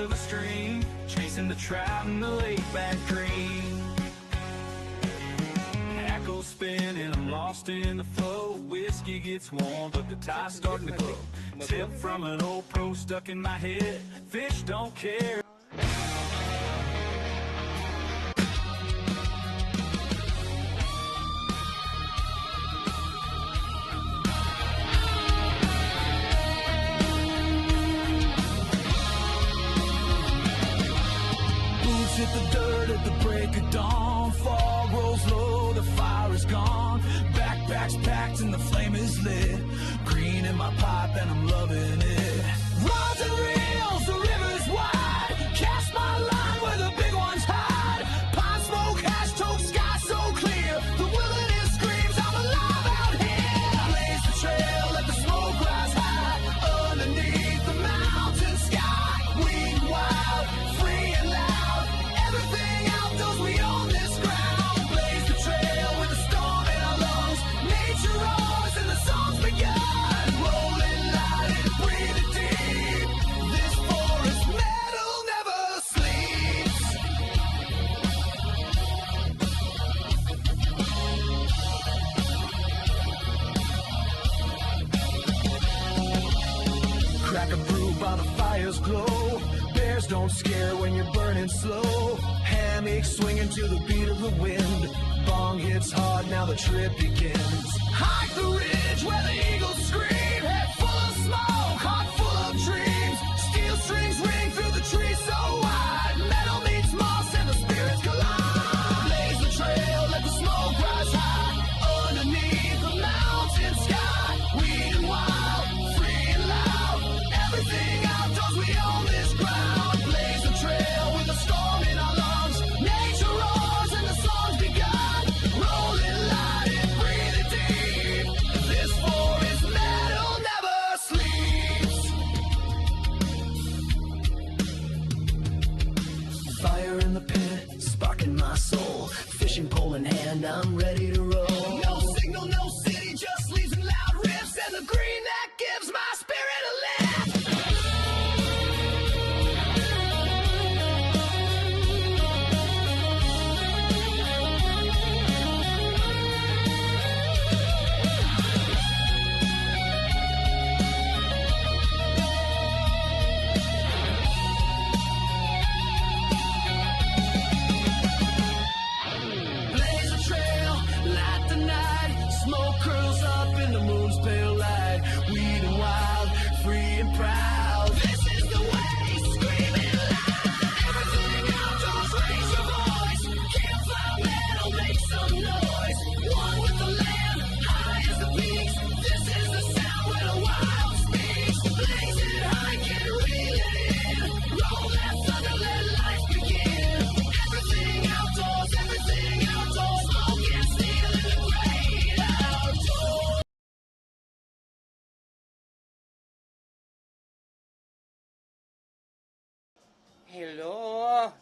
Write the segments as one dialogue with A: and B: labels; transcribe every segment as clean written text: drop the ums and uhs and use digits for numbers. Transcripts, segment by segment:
A: of a stream, chasing the trout in the lake back green. Hackles spin and I'm lost in the flow. Whiskey gets warm, but the tide's starting to glow. Tip from an old pro stuck in my head. Fish don't care. Hit the dirt at the break of dawn. Fog rolls low, the fire is gone. Backpack's packed and the flame is lit. Green in my pipe and I'm loving it. Rods and reels, the river's wide. Cast my line where the big ones hide. Pine smoke, hash toke, sky so clear. The wilderness screams, I'm alive out here. Blaze the trail, let the smoke rise high. Underneath the mountain sky. Weed wild, free and loud. Everything outdoors, we own this ground. Blaze the trail with a storm in our lungs. Nature roars and the song's begun. Rolling light and breathing deep. This forest metal never sleeps. Crack a brew by the fire's glow. Bears don't scare when you're burning slow. Hammock swinging to the beat of the wind. Bong hits hard, now the trip begins. Hike the ridge where the eagles scream. Head full of smoke, heart full of dreams. Steel strings ring through the trees so wide. Metal meets moss and the spirits collide. Blaze the trail, let the smoke rise high. Underneath the mountain sky. Weed and wild, free and loud. Everything outdoors, we own this ground. Blaze the trail with a storm in our lungs. Nature roars and the song's begun. Rolling light and breathing deep. This forest metal never sleeps. Fire in the pit, sparking my soul. Fishing pole in hand, I'm ready to roll. No signal, no city, just leaves and loud riffs. And the green that gives my spirit a lift. Blaze a trail, light the night. Smoke curls up in the moon's pale light. Weed and wild, free and proud. This is the way, screaming loud. Everything outdoors, raise your voice. Campfire metal, make some noise. One with the land, high as the peaks. This is the sound where the wild speaks. Blaze it high, get reel it in. Roll that thunder, let life begin. Everything outdoors, smoke and steel in the great outdoors.
B: Hello.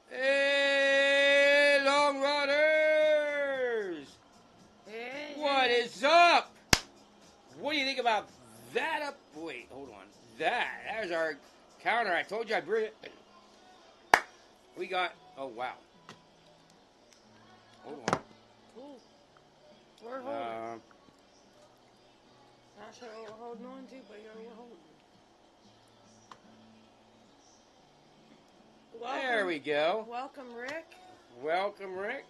B: Hey, long runners. What is up? What do you think about that up? Wait, hold on. There's our counter. I told you I'd bring it. We got, oh wow. Hold on.
C: Cool. We're holding. Not sure what we're holding on to, but we're holding. Welcome.
B: There we go.
C: Welcome, Rick.
B: Welcome, Rick.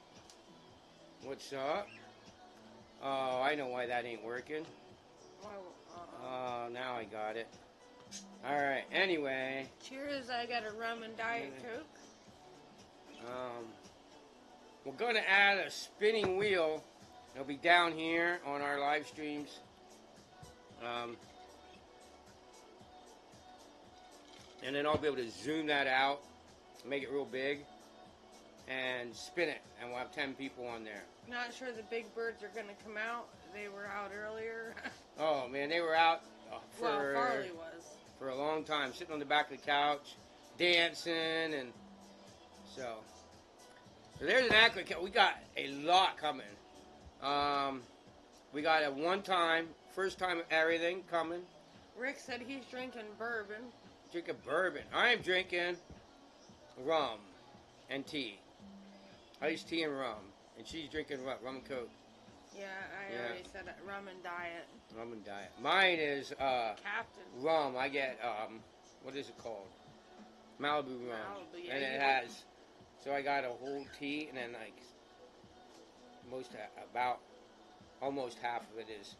B: What's up? Oh, I know why that ain't working. Oh, now I got it. Alright, anyway.
C: Cheers, I got a rum and Diet Coke.
B: We're going to add a spinning wheel. It'll be down here on our live streams. And then I'll be able to zoom that out, make it real big, and spin it. And we'll have 10 people on there.
C: Not sure the big birds are going to come out. They were out earlier.
B: Oh, man, they were out
C: Well, Farley was.
B: For a long time, sitting on the back of the couch, dancing, and so there's an accurate count. We got a lot coming. We got a one-time, first time everything coming.
C: Rick said he's drinking bourbon.
B: Drinking bourbon. I am drinking rum and tea. Iced tea and rum. And she's drinking what? Rum and Coke.
C: Yeah, I already said it. Rum and diet.
B: Rum and diet. Mine is
C: Captain.
B: rum. I get what is it called? Malibu rum.
C: Malibu, yeah,
B: and it has. So I got a whole tea, and then like almost half of it is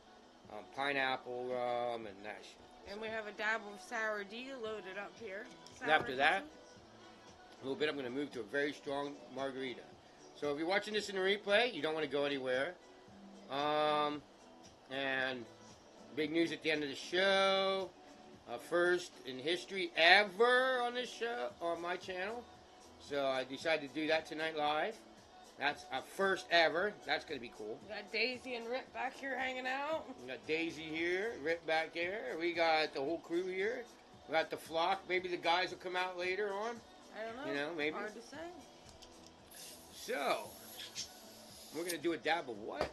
B: pineapple rum and that shit.
C: And we have a dab of sour D loaded up here.
B: And after that, a little bit, I'm going to move to a very strong margarita. So if you're watching this in the replay, you don't want to go anywhere. And big news at the end of the show. First in history ever on this show, on my channel. So I decided to do that tonight live. That's a first ever. That's going to be cool.
C: We got Daisy and Rip back here hanging out.
B: We got Daisy here, Rip back here. We got the whole crew here. We got the flock. Maybe the guys will come out later on.
C: I don't know.
B: You know, maybe.
C: Hard to say.
B: So, we're going to do a dab of what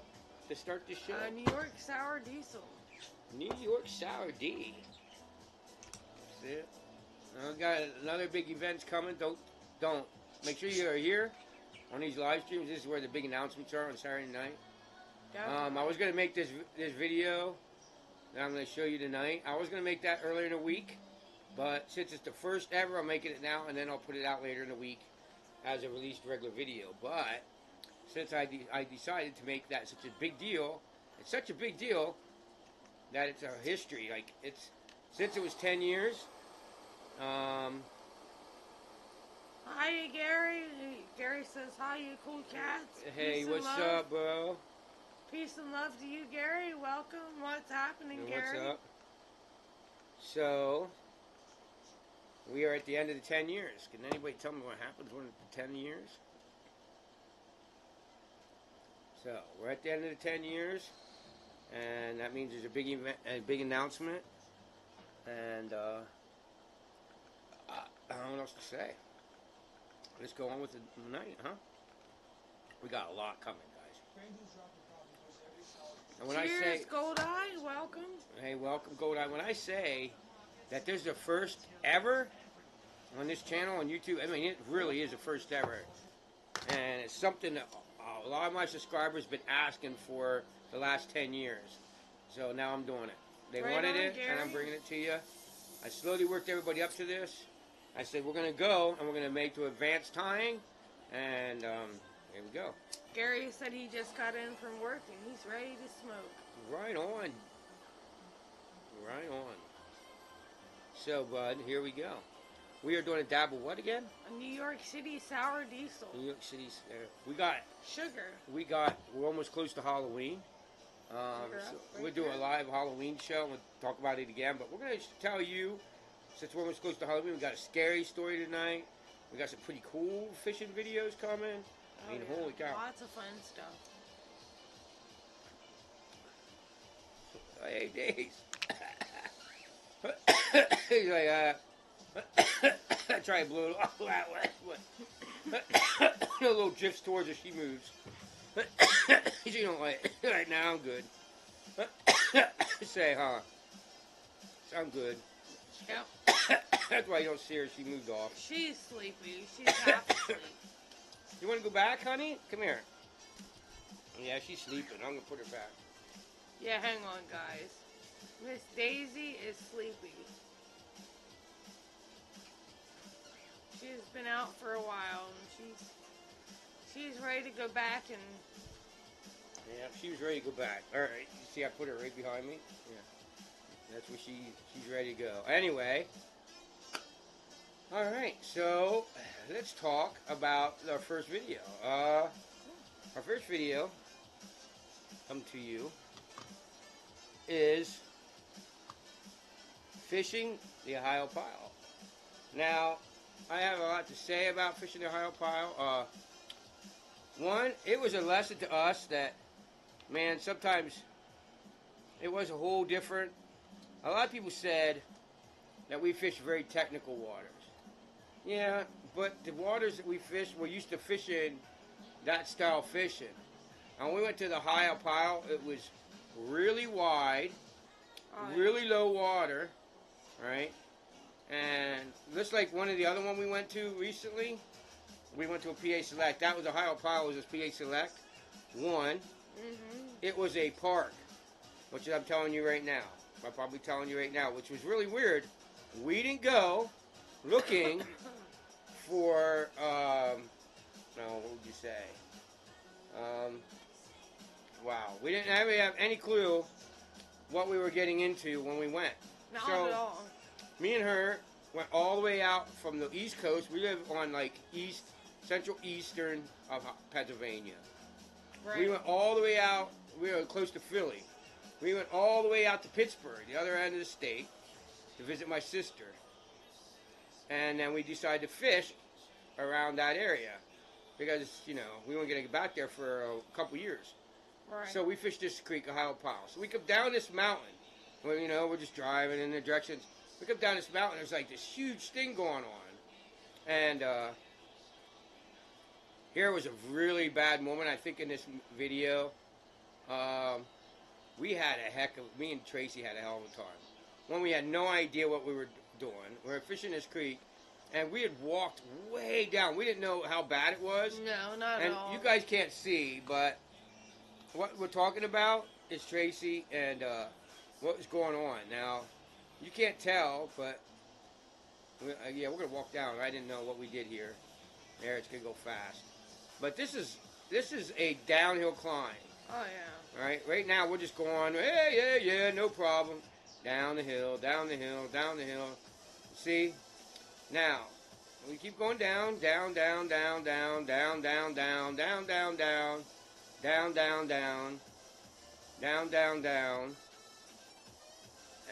B: to start the show?
C: New York Sour Diesel.
B: New York Sour D. That's it. I've got another big event's coming. Don't. Make sure you are here on these live streams. This is where the big announcements are on Saturday night. I was going to make this video that I'm going to show you tonight. I was going to make that earlier in the week. But since it's the first ever, I'm making it now, and then I'll put it out later in the week as a released regular video. But since I decided to make that such a big deal, it's such a big deal that it's a history. Like since it was 10 years.
C: Hi, Gary. Gary says hi, you cool cats.
B: Hey, what's up, bro?
C: Peace and love to you, Gary. Welcome. What's happening, Gary?
B: What's up? So, we are at the end of the 10 years. Can anybody tell me what happens when it's 10 years? So, we're at the end of the 10 years, and that means there's a big event, a big announcement, and I don't know what else to say. Let's go on with the night, huh? We got a lot coming, guys. And when
C: Cheers,
B: I say,
C: Gold Eye. Welcome.
B: Hey, welcome, Gold Eye. When I say that there's the first ever on this channel on YouTube, I mean, it really is the first ever. And it's something that a lot of my subscribers have been asking for the last 10 years. So now I'm doing it. They wanted it, and I'm bringing it to you. I slowly worked everybody up to this. I said, we're going to go, and we're going to make to advanced tying. And here we go.
C: Gary said he just got in from work, and he's ready to smoke.
B: Right on. Right on. So, bud, here we go. We are doing a dab of what again?
C: A New York City Sour Diesel.
B: New York City. We got
C: sugar.
B: We're almost close to Halloween. So we'll do a live Halloween show. We'll talk about it again. But we're going to tell you, since we're almost close to Halloween, we got a scary story tonight. We got some pretty cool fishing videos coming. I mean, holy cow.
C: Lots of fun stuff.
B: Hey, Days. He's like, I try and blow it off that way. A little drifts towards her, she moves. She don't like it. Right now, I'm good. Say, huh? Sound good.
C: Yep.
B: That's why you don't see her. She moved off.
C: She's sleepy. She's half asleep.
B: You want to go back, honey? Come here. Yeah, she's sleeping. I'm going to put her back.
C: Yeah, hang on, guys. Miss Daisy is sleepy. She's been out for a while, and she's ready to go back and...
B: Yeah, she was ready to go back. All right, you see I put her right behind me? Yeah. That's where she's ready to go. Anyway... Alright, so let's talk about our first video. Our first video, come to you, is fishing the Ohio Pile. Now, I have a lot to say about fishing the Ohio Pile. One, it was a lesson to us that, man, sometimes it was a whole different... A lot of people said that we fish very technical waters. Yeah, but the waters that we fish, we're used to fishing that style fishing. And when we went to the Ohio Pile, it was really wide, really low water, right? And just like one of the other one we went to recently, we went to a PA Select. That was Ohio Power, was a PA Select. One, it was a park, which I'm telling you right now. I'm probably telling you right now, which was really weird. We didn't go looking for, no, what would you say? Wow, we didn't have any clue what we were getting into when we went.
C: Not
B: So,
C: at all.
B: me and her went all the way out from the East Coast. We live on like central eastern of Pennsylvania.
C: Right.
B: We went all the way out. We were close to Philly. We went all the way out to Pittsburgh, the other end of the state, to visit my sister. And then we decided to fish around that area because, you know, we weren't going to get back there for a couple years.
C: Right.
B: So we fished this creek, Ohio Powell. So we come down this mountain. Well, you know, we're just driving in the directions. We come down this mountain. There's like this huge thing going on. And here was a really bad moment, I think, in this video. Me and Tracy had a hell of a time. When we had no idea what we were doing. We were fishing this creek, and we had walked way down. We didn't know how bad it was.
C: No, not at all.
B: And you guys can't see, but what we're talking about is Tracy and what was going on. Now, you can't tell, but yeah, we're gonna walk down. I didn't know what we did here. There, it's gonna go fast. But this is a downhill climb.
C: Oh yeah.
B: All right, right now we're just going. Yeah, no problem. Down the hill, down the hill, down the hill. See? Now we keep going down, down, down, down, down, down, down, down, down, down, down. Down, down, down, down, down, down,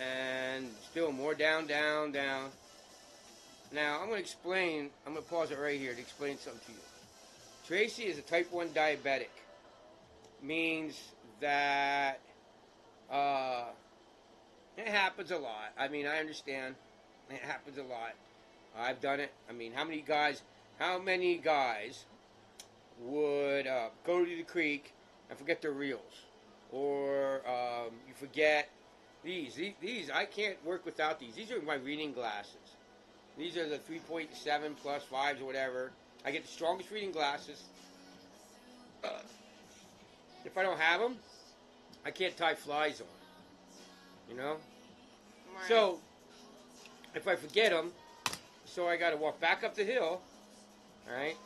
B: and still more down, down, down. Now, I'm going to pause it right here to explain something to you. Tracy is a type 1 diabetic. Means that it happens a lot. I mean, I understand. It happens a lot. I've done it. I mean, how many guys would go to the creek and forget their reels, or you forget these. I can't work without these. These are my reading glasses. These are the 3.7 plus 5s or whatever. I get the strongest reading glasses. If I don't have them, I can't tie flies on. You know.
C: Right.
B: So if I forget them, so I got to walk back up the hill. All right.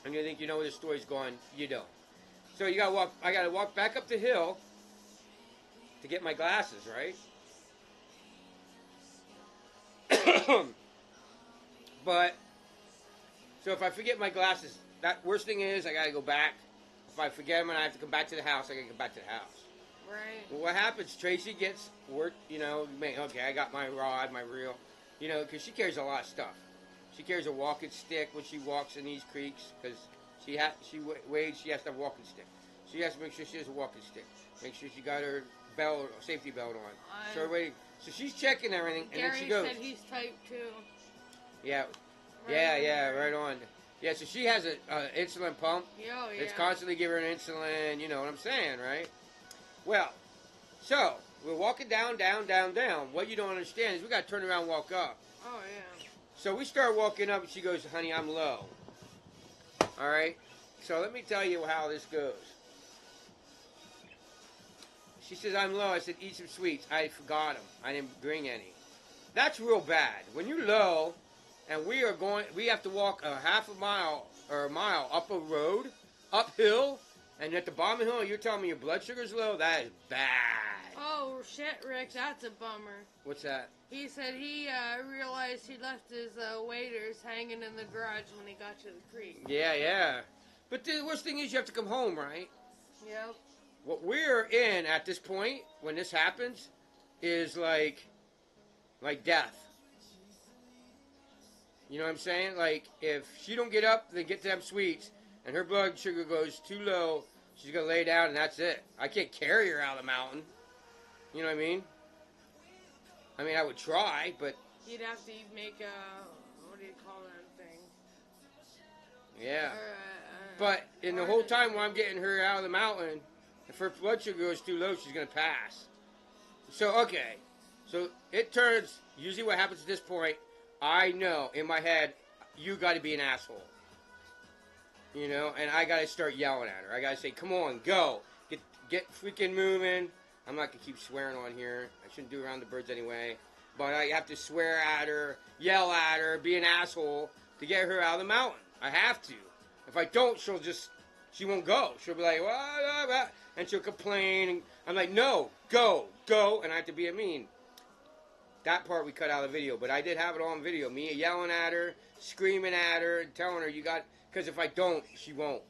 B: And you think you know where the story's going, you don't. So I gotta walk back up the hill to get my glasses, right? But so if I forget my glasses, that worst thing is I gotta go back. If I forget them and I have to come back to the house, I gotta go back to the house.
C: Right.
B: Well, what happens? Tracy gets work, you know, okay, I got my rod, my reel, you know, because she carries a lot of stuff. She carries a walking stick when she walks in these creeks because she wades. She has to have a walking stick. She has to make sure she has a walking stick. Make sure she got her belt, safety belt on. So she's checking everything, and
C: Gary
B: then she goes.
C: said he's type 2.
B: Yeah, right on. Yeah, so she has an insulin pump.
C: Oh, yeah.
B: It's constantly giving her insulin. You know what I'm saying, right? Well, so we're walking down. What you don't understand is we got to turn around and walk up.
C: Oh yeah.
B: So we start walking up, and she goes, honey, I'm low. All right? So let me tell you how this goes. She says, I'm low. I said, eat some sweets. I forgot them. I didn't bring any. That's real bad. When you're low, and we have to walk a half a mile or a mile up a road, uphill, and at the bottom of the hill, you're telling me your blood sugar's low? That is bad.
C: Oh, shit, Rick, that's a bummer.
B: What's that?
C: He said he realized he left his waders hanging in the garage when he got to the creek.
B: Yeah. But the worst thing is you have to come home, right?
C: Yep.
B: What we're in at this point, when this happens, is like death. You know what I'm saying? Like, if she don't get up, then get them sweets, and her blood sugar goes too low, she's going to lay down, and that's it. I can't carry her out of the mountain. You know what I mean? I would try, but...
C: You'd have to make a... What do you call that thing?
B: Yeah. But in the whole time while I'm getting her out of the mountain, if her blood sugar goes too low, she's going to pass. So, okay. So it turns, usually what happens at this point, I know in my head, you got to be an asshole. You know, and I got to start yelling at her. I got to say, come on, go. Get freaking moving. I'm not going to keep swearing on here. I shouldn't do around the birds anyway. But I have to swear at her, yell at her, be an asshole to get her out of the mountain. I have to. If I don't, she won't go. She'll be like, what? And she'll complain. And I'm like, no, go. And I have to be mean. That part we cut out of the video, but I did have it on video. Me yelling at her, screaming at her, telling her, because if I don't, she won't.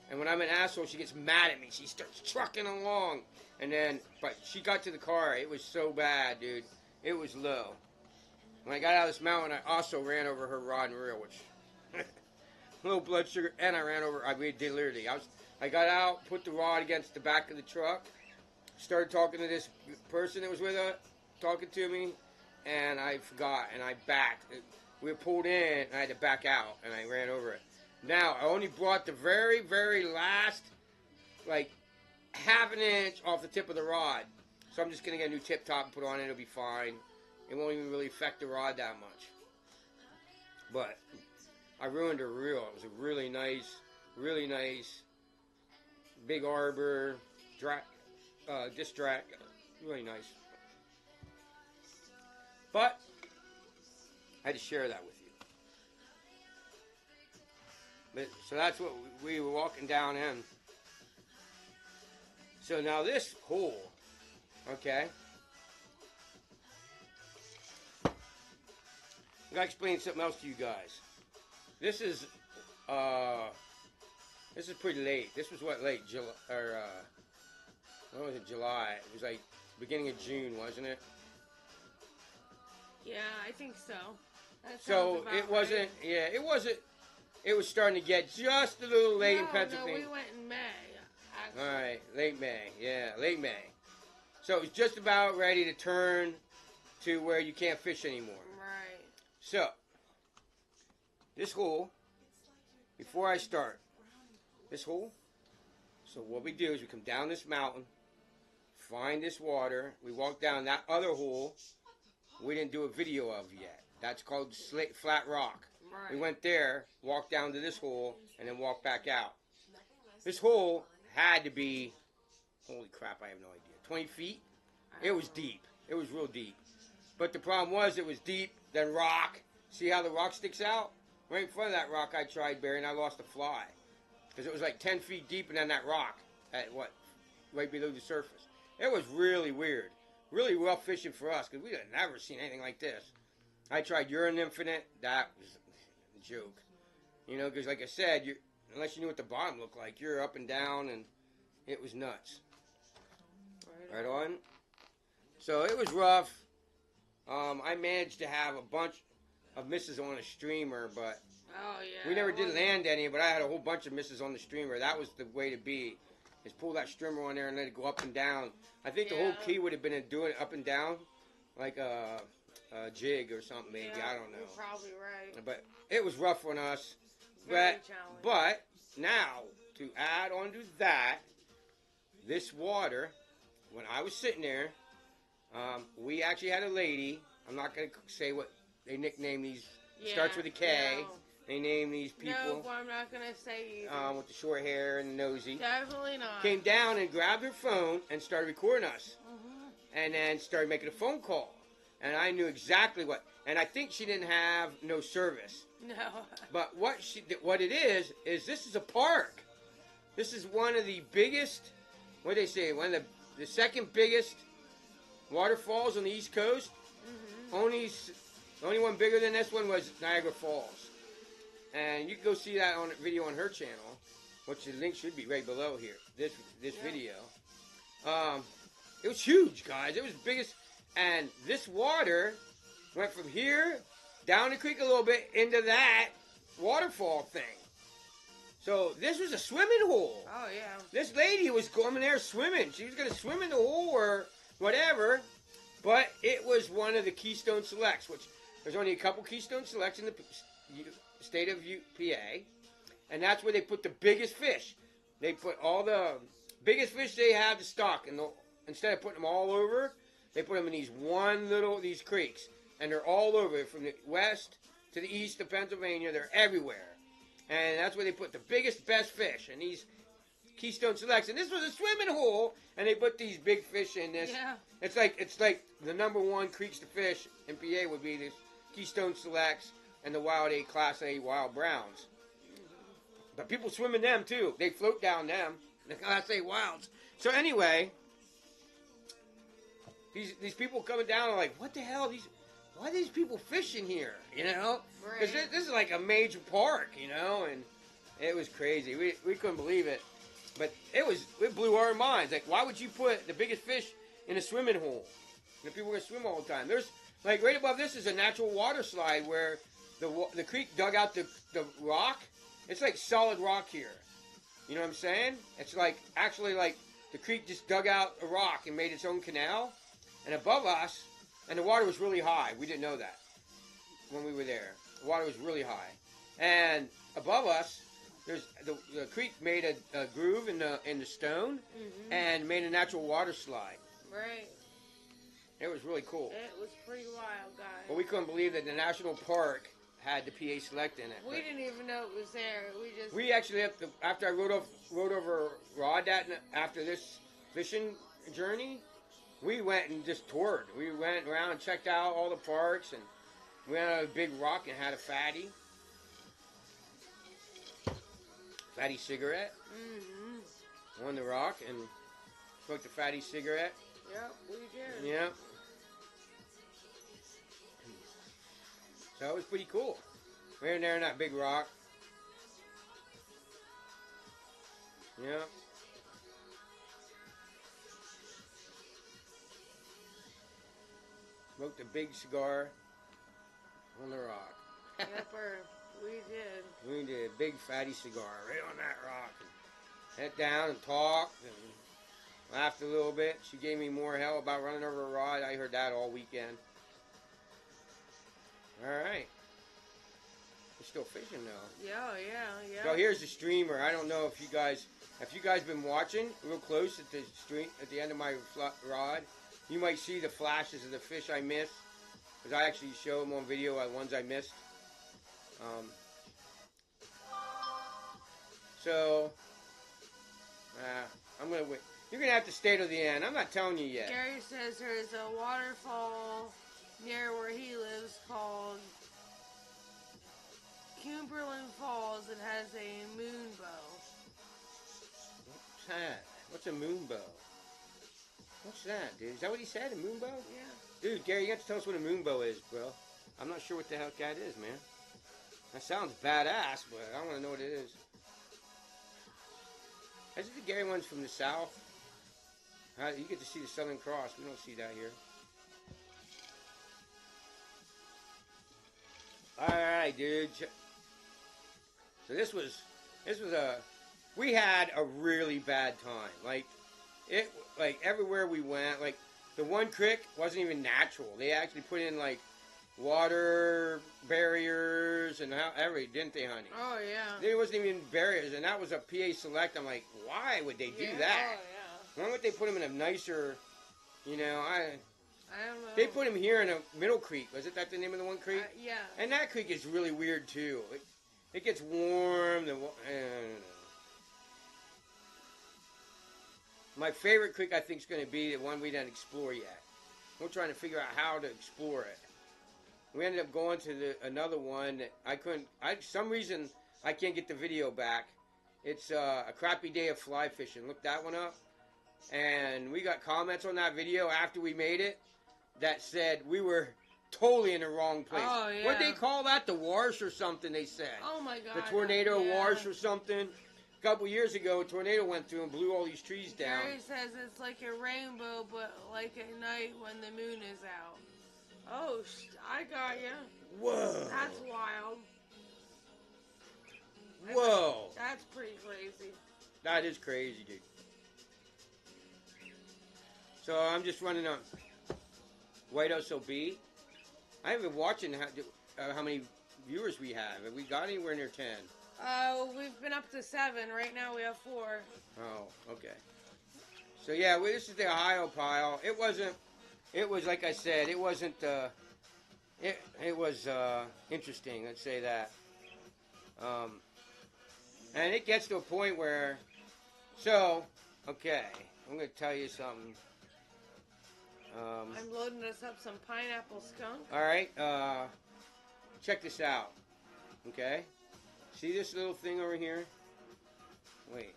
B: And when I'm an asshole, she gets mad at me. She starts trucking along. But she got to the car. It was so bad, dude. It was low. When I got out of this mountain, I also ran over her rod and reel, which low blood sugar, and I ran over. I did literally. I got out, put the rod against the back of the truck, started talking to this person that was with her, talking to me, and I forgot, and I backed. We were pulled in, and I had to back out, and I ran over it. Now, I only brought the very, very last, like, half an inch off the tip of the rod. So I'm just going to get a new tip top and put on it. It'll be fine. It won't even really affect the rod that much. But I ruined her reel. It was a really nice, big arbor, disc track. Really nice. But I had to share that with you. So that's what we were walking down in. So now this hole, okay. I gotta explain something else to you guys. This is pretty late. This was what, late July, or when was it? July. It was like beginning of June, wasn't it?
C: Yeah, I think so. That
B: So
C: sounds
B: it
C: about
B: wasn't.
C: right.
B: Yeah, it wasn't. It was starting to get just a little late in Pennsylvania.
C: No, we went in May. Actually.
B: All right, late May. Yeah, late May. So it was just about ready to turn to where you can't fish anymore.
C: Right.
B: So this hole, before I start, this hole. So what we do is we come down this mountain, find this water. We walk down that other hole. We didn't do a video of yet. That's called Flat Rock.
C: Right.
B: We went there, walked down to this hole, and then walked back out. This hole had to be, holy crap, I have no idea, 20 feet? It was deep. It was real deep. But the problem was it was deep, then rock. See how the rock sticks out? Right in front of that rock I tried burying, I lost a fly. Because it was like 10 feet deep and then that rock at right below the surface. It was really weird. Really rough fishing for us because we had never seen anything like this. I tried Urine Infinite. That was a joke. You know, because like I said, unless you knew what the bottom looked like, you're up and down, and it was nuts. Right on. So it was rough. I managed to have a bunch of misses on a streamer, but we never did land any, but I had a whole bunch of misses on the streamer. That was the way to be, is pull that streamer on there and let it go up and down. I think the whole key would have been to do it up and down, like a jig or something maybe. I don't know.
C: You're probably right.
B: But it was rough on us.
C: Very challenging.
B: But now, to add on to that, this water, when I was sitting there, we actually had a lady. I'm not going to say what they nickname these. Starts with a K.
C: No.
B: They name these people.
C: No, I'm not going to say either.
B: With the short hair and the nosy.
C: Definitely not.
B: Came down and grabbed her phone and started recording us. And then started making a phone call. And I knew exactly what. And I think she didn't have no service.
C: No.
B: But what it is this is a park. This is one of the biggest, what do they say, one of the second biggest waterfalls on the East Coast. The only one bigger than this one was Niagara Falls. And you can go see that on video on her channel, which the link should be right below here, this video. It was huge, guys. It was the biggest. And this water went from here down the creek a little bit into that waterfall thing. So this was a swimming hole.
C: Oh, yeah.
B: This lady was coming there swimming. She was going to swim in the hole or whatever. But it was one of the Keystone Selects, which there's only a couple Keystone Selects in the state of PA. And that's where they put the biggest fish. They put all the biggest fish they had to stock. And instead of putting them all over, They put them in these creeks, and they're all over, from the west to the east of Pennsylvania. They're everywhere, and that's where they put the biggest, best fish. And these Keystone Selects, and this was a swimming hole, and they put these big fish in this.
C: Yeah.
B: It's like the number one creeks to fish in PA would be the Keystone Selects and the Wild A Class A Wild Browns. But people swim in them too. They float down them, the Class A Wilds. So anyway, these people coming down are like, what the hell? Why are these people fishing here? You know, because this is like a major park, you know, and it was crazy. We couldn't believe it. But it blew our minds. Like, why would you put the biggest fish in a swimming hole? And people are going to swim all the time. There's, like, right above this is a natural water slide where the creek dug out the rock. It's like solid rock here. You know what I'm saying? It's like, actually, like, the creek just dug out a rock and made its own canal. And above us, and the water was really high. We didn't know that when we were there. The water was really high. And above us, there's the creek made a groove in the stone, and made a natural water slide.
C: Right.
B: It was really cool.
C: It was pretty wild, guys.
B: But we couldn't believe that the national park had the PA Select in it.
C: We didn't even know it was there.
B: We actually after I rode over Rod after this fishing journey, we went and just toured. We went around and checked out all the parks, and we went on a big rock and had a fatty cigarette on the rock and smoked a fatty cigarette.
C: Yep, we did.
B: Yep. So it was pretty cool. We were in there in that big rock. Yep. Smoked a big cigar on the rock.
C: Yepper, we did.
B: We did a big fatty cigar right on that rock. And sat down and talked and laughed a little bit. She gave me more hell about running over a rod. I heard that all weekend. All right. We're still fishing though.
C: Yeah.
B: So here's the streamer. I don't know if you guys been watching real close at the stream at the end of my rod. You might see the flashes of the fish I missed, because I actually show them on video ones I missed. I'm gonna wait. You're gonna have to stay to the end. I'm not telling you yet.
C: Gary says there's a waterfall near where he lives called Cumberland Falls. It has a moonbow.
B: What's that? What's a moonbow? What's that, dude? Is that what he said? A moonbow?
C: Yeah.
B: Dude, Gary, you have to tell us what a moonbow is, bro. I'm not sure what the heck that is, man. That sounds badass, but I want to know what it is. Isn't the Gary ones from the south? You get to see the Southern Cross. We don't see that here. Alright, dude. So this was we had a really bad time. Like everywhere we went, like the one creek wasn't even natural. They actually put in like water barriers and everything, didn't they, honey?
C: Oh yeah.
B: There wasn't even barriers, and that was a PA Select. I'm like, why would they do that?
C: Oh yeah.
B: Why would they put them in a nicer, I don't know. They put them here in a Middle Creek. Was it that the name of the one creek?
C: Yeah.
B: And that creek is really weird too. It gets warm. My favorite creek, I think, is going to be the one we didn't explore yet. We're trying to figure out how to explore it. We ended up going to another one that I couldn't. Some reason I can't get the video back. It's a crappy day of fly fishing. Look that one up. And we got comments on that video after we made it that said we were totally in the wrong place.
C: Oh, yeah.
B: What'd they call that? The Wash or something, they said.
C: Oh, my God.
B: The tornado
C: yeah.
B: Wash or something. A couple years ago, a tornado went through and blew all these trees down.
C: Gary says it's like a rainbow, but like at night when the moon is out. Oh, I got you.
B: Whoa.
C: That's wild.
B: Whoa.
C: That's pretty crazy.
B: That is crazy, dude. So I'm just running on White SOB. I haven't been watching how many viewers we have. Have we got anywhere near 10?
C: We've been up to 7. Right now we have 4.
B: Oh, okay. So yeah, this is the Ohio pile. It it was, like I said, it wasn't, it was interesting, let's say that. And it gets to a point where, so, okay, I'm going to tell you something.
C: I'm loading us up some pineapple skunk.
B: Alright, check this out, okay? See this little thing over here? Wait,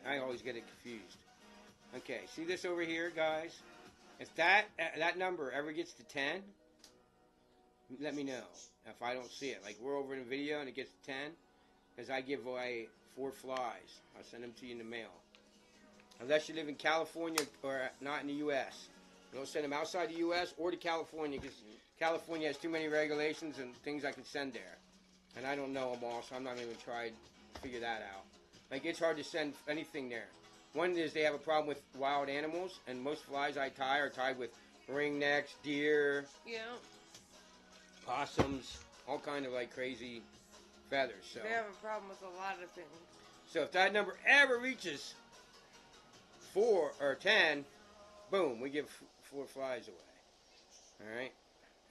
B: I always get it confused. Okay, see this over here, guys? If that number ever gets to 10, let me know. If I don't see it, like we're over in a video and it gets to 10, because I give away 4 flies. I'll send them to you in the mail. Unless you live in California or not in the U.S. Don't send them outside the U.S. or to California, because California has too many regulations and things I can send there. And I don't know them all, so I'm not even trying to figure that out. Like, it's hard to send anything there. One is they have a problem with wild animals, and most flies I tie are tied with ringnecks, deer,
C: Yeah.
B: possums, all kind of like crazy feathers. So
C: They have a problem with a lot of things.
B: So if that number ever reaches 4 or 10, boom, we give 4 flies away. All right,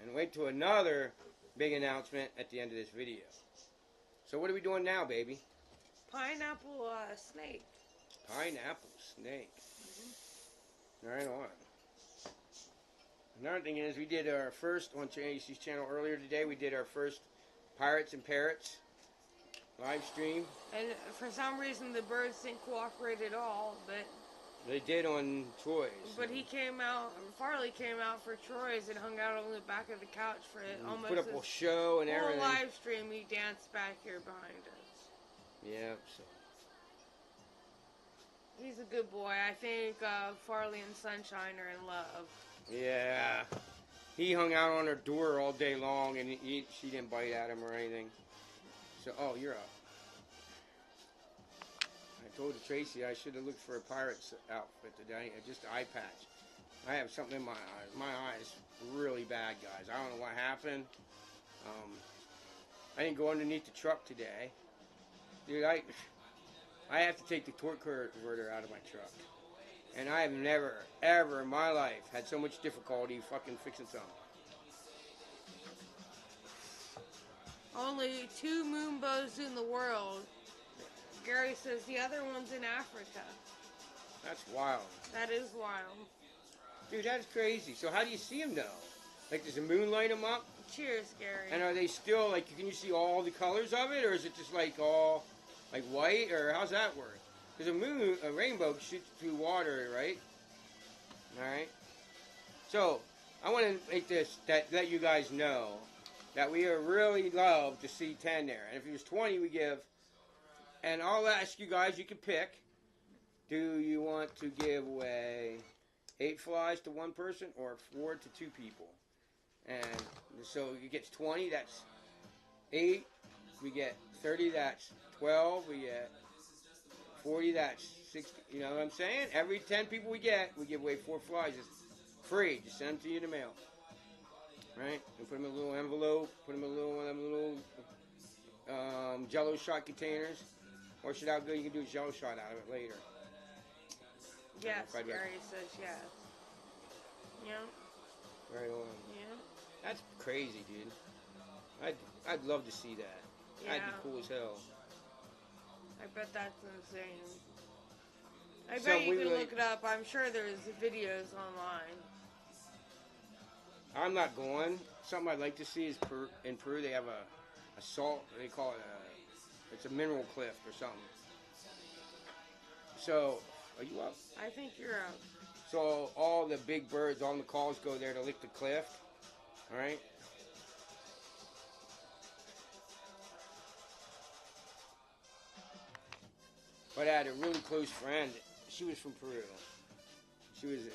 B: and wait till another big announcement at the end of this video. So what are we doing now, baby?
C: Pineapple snake.
B: Pineapple snake. Right on. Another thing is, we did our first on TRACYS channel earlier today. We did our first Pirates and Parrots live stream.
C: And for some reason, the birds didn't cooperate at all. But
B: They did on Troy's.
C: he came out. Farley came out for Troy's and hung out on the back of the couch for it. Almost
B: Put up a show and
C: whole
B: everything.
C: live stream. He danced back here behind us.
B: Yeah. So.
C: He's a good boy. I think Farley and Sunshine are in love.
B: Yeah. He hung out on her door all day long, and she didn't bite at him or anything. So, oh, you're up. I told Tracy I should have looked for a Pirates outfit today. Just an eye patch. I have something in my eyes. My eyes really bad, guys. I don't know what happened. I didn't go underneath the truck today. Dude, I have to take the torque converter out of my truck. And I have never, ever in my life had so much difficulty fucking fixing something.
C: Only 2 moon bows in the world. Gary says the other one's in Africa.
B: That's wild.
C: That is wild.
B: Dude, that's crazy. So how do you see them, though? Like, does the moon light them up?
C: Cheers, Gary.
B: And are they still, like, can you see all the colors of it? Or is it just, like, all, like, white? Or how's that work? Because a rainbow shoots through water, right? Alright? So, I want to make this, let you guys know that we are really love to see 10 there. And if it was 20, we give. And I'll ask you guys, you can pick. Do you want to give away 8 flies to one person or 4 to 2 people? And so it gets 20, that's 8. We get 30, that's 12. We get 40, that's 60. You know what I'm saying? Every 10 people we give away 4 flies. It's free. Just send them to you in the mail. Right? And put them in a little envelope. Put them in one of them little Jello shot containers. Or should I go? You can do a Jello shot out of it later.
C: Yes, Gary says yes. Yeah.
B: Right on.
C: Yeah.
B: That's crazy, dude. I'd love to see that.
C: Yeah.
B: That'd be cool as hell.
C: I bet that's insane. I
B: So
C: bet you
B: we
C: can
B: really-
C: look it up. I'm sure there's videos online.
B: I'm not going. Something I'd like to see is in Peru they have a salt. They call it it's a mineral cliff or something. So, are you up?
C: I think you're up.
B: So all the big birds, all the macaws go there to lick the cliff. All right. But I had a really close friend. She was from Peru. She used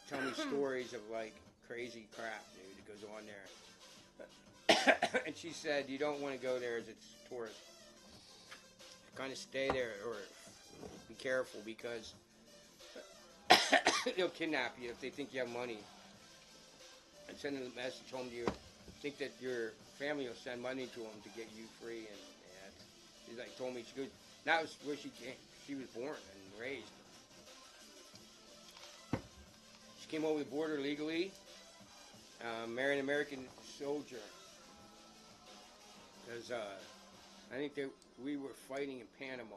B: to tell me stories of like crazy crap, dude, that goes on there. And she said you don't want to go there as it's tourist. Kind of stay there or be careful because they'll kidnap you if they think you have money. And send a message home to you. Think that your family will send money to them to get you free. And she like told me she goes. That was where she came. She was born and raised. She came over the border legally. Married an American soldier. Because I think that we were fighting in Panama.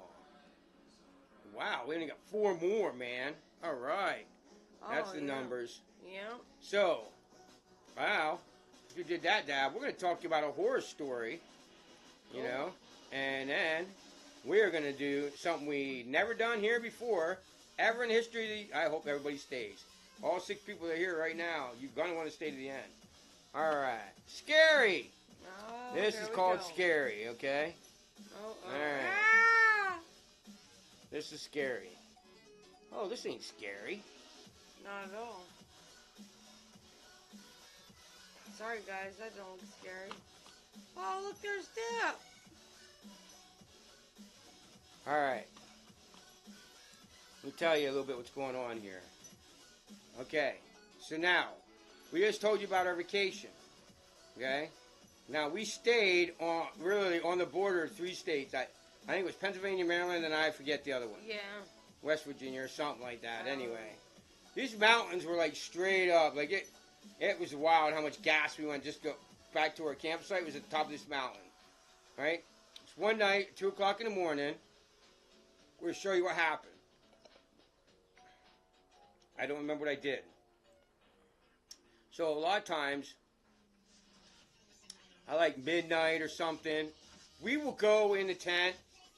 B: Wow, we only got 4 more, man. All right. That's the numbers.
C: Yeah.
B: So, wow. If you did that, Dad, we're going to talk to you about a horror story. You know? And then we're going to do something we never done here before, ever in history. I hope everybody stays. All 6 people that are here right now, you're going to want to stay to the end. All right. Scary.
C: Oh,
B: This is called Scary, okay?
C: Oh,
B: All right.
C: Ah!
B: This is scary. Oh, this ain't scary.
C: Not at all. Sorry, guys, that don't look scary. Oh, look, there's Dip.
B: All right. Let me tell you a little bit what's going on here. Okay. So now, we just told you about our vacation. Okay? Now, we stayed on the border of 3 states. I think it was Pennsylvania, Maryland, and I forget the other one.
C: Yeah.
B: West Virginia or something like that. Anyway, these mountains were like straight up. Like it was wild how much gas we went just go back to our campsite. It was at the top of this mountain. Right? It's one night, 2 o'clock in the morning. We'll show you what happened. I don't remember what I did. So a lot of times, I like midnight or something, we will go in the tent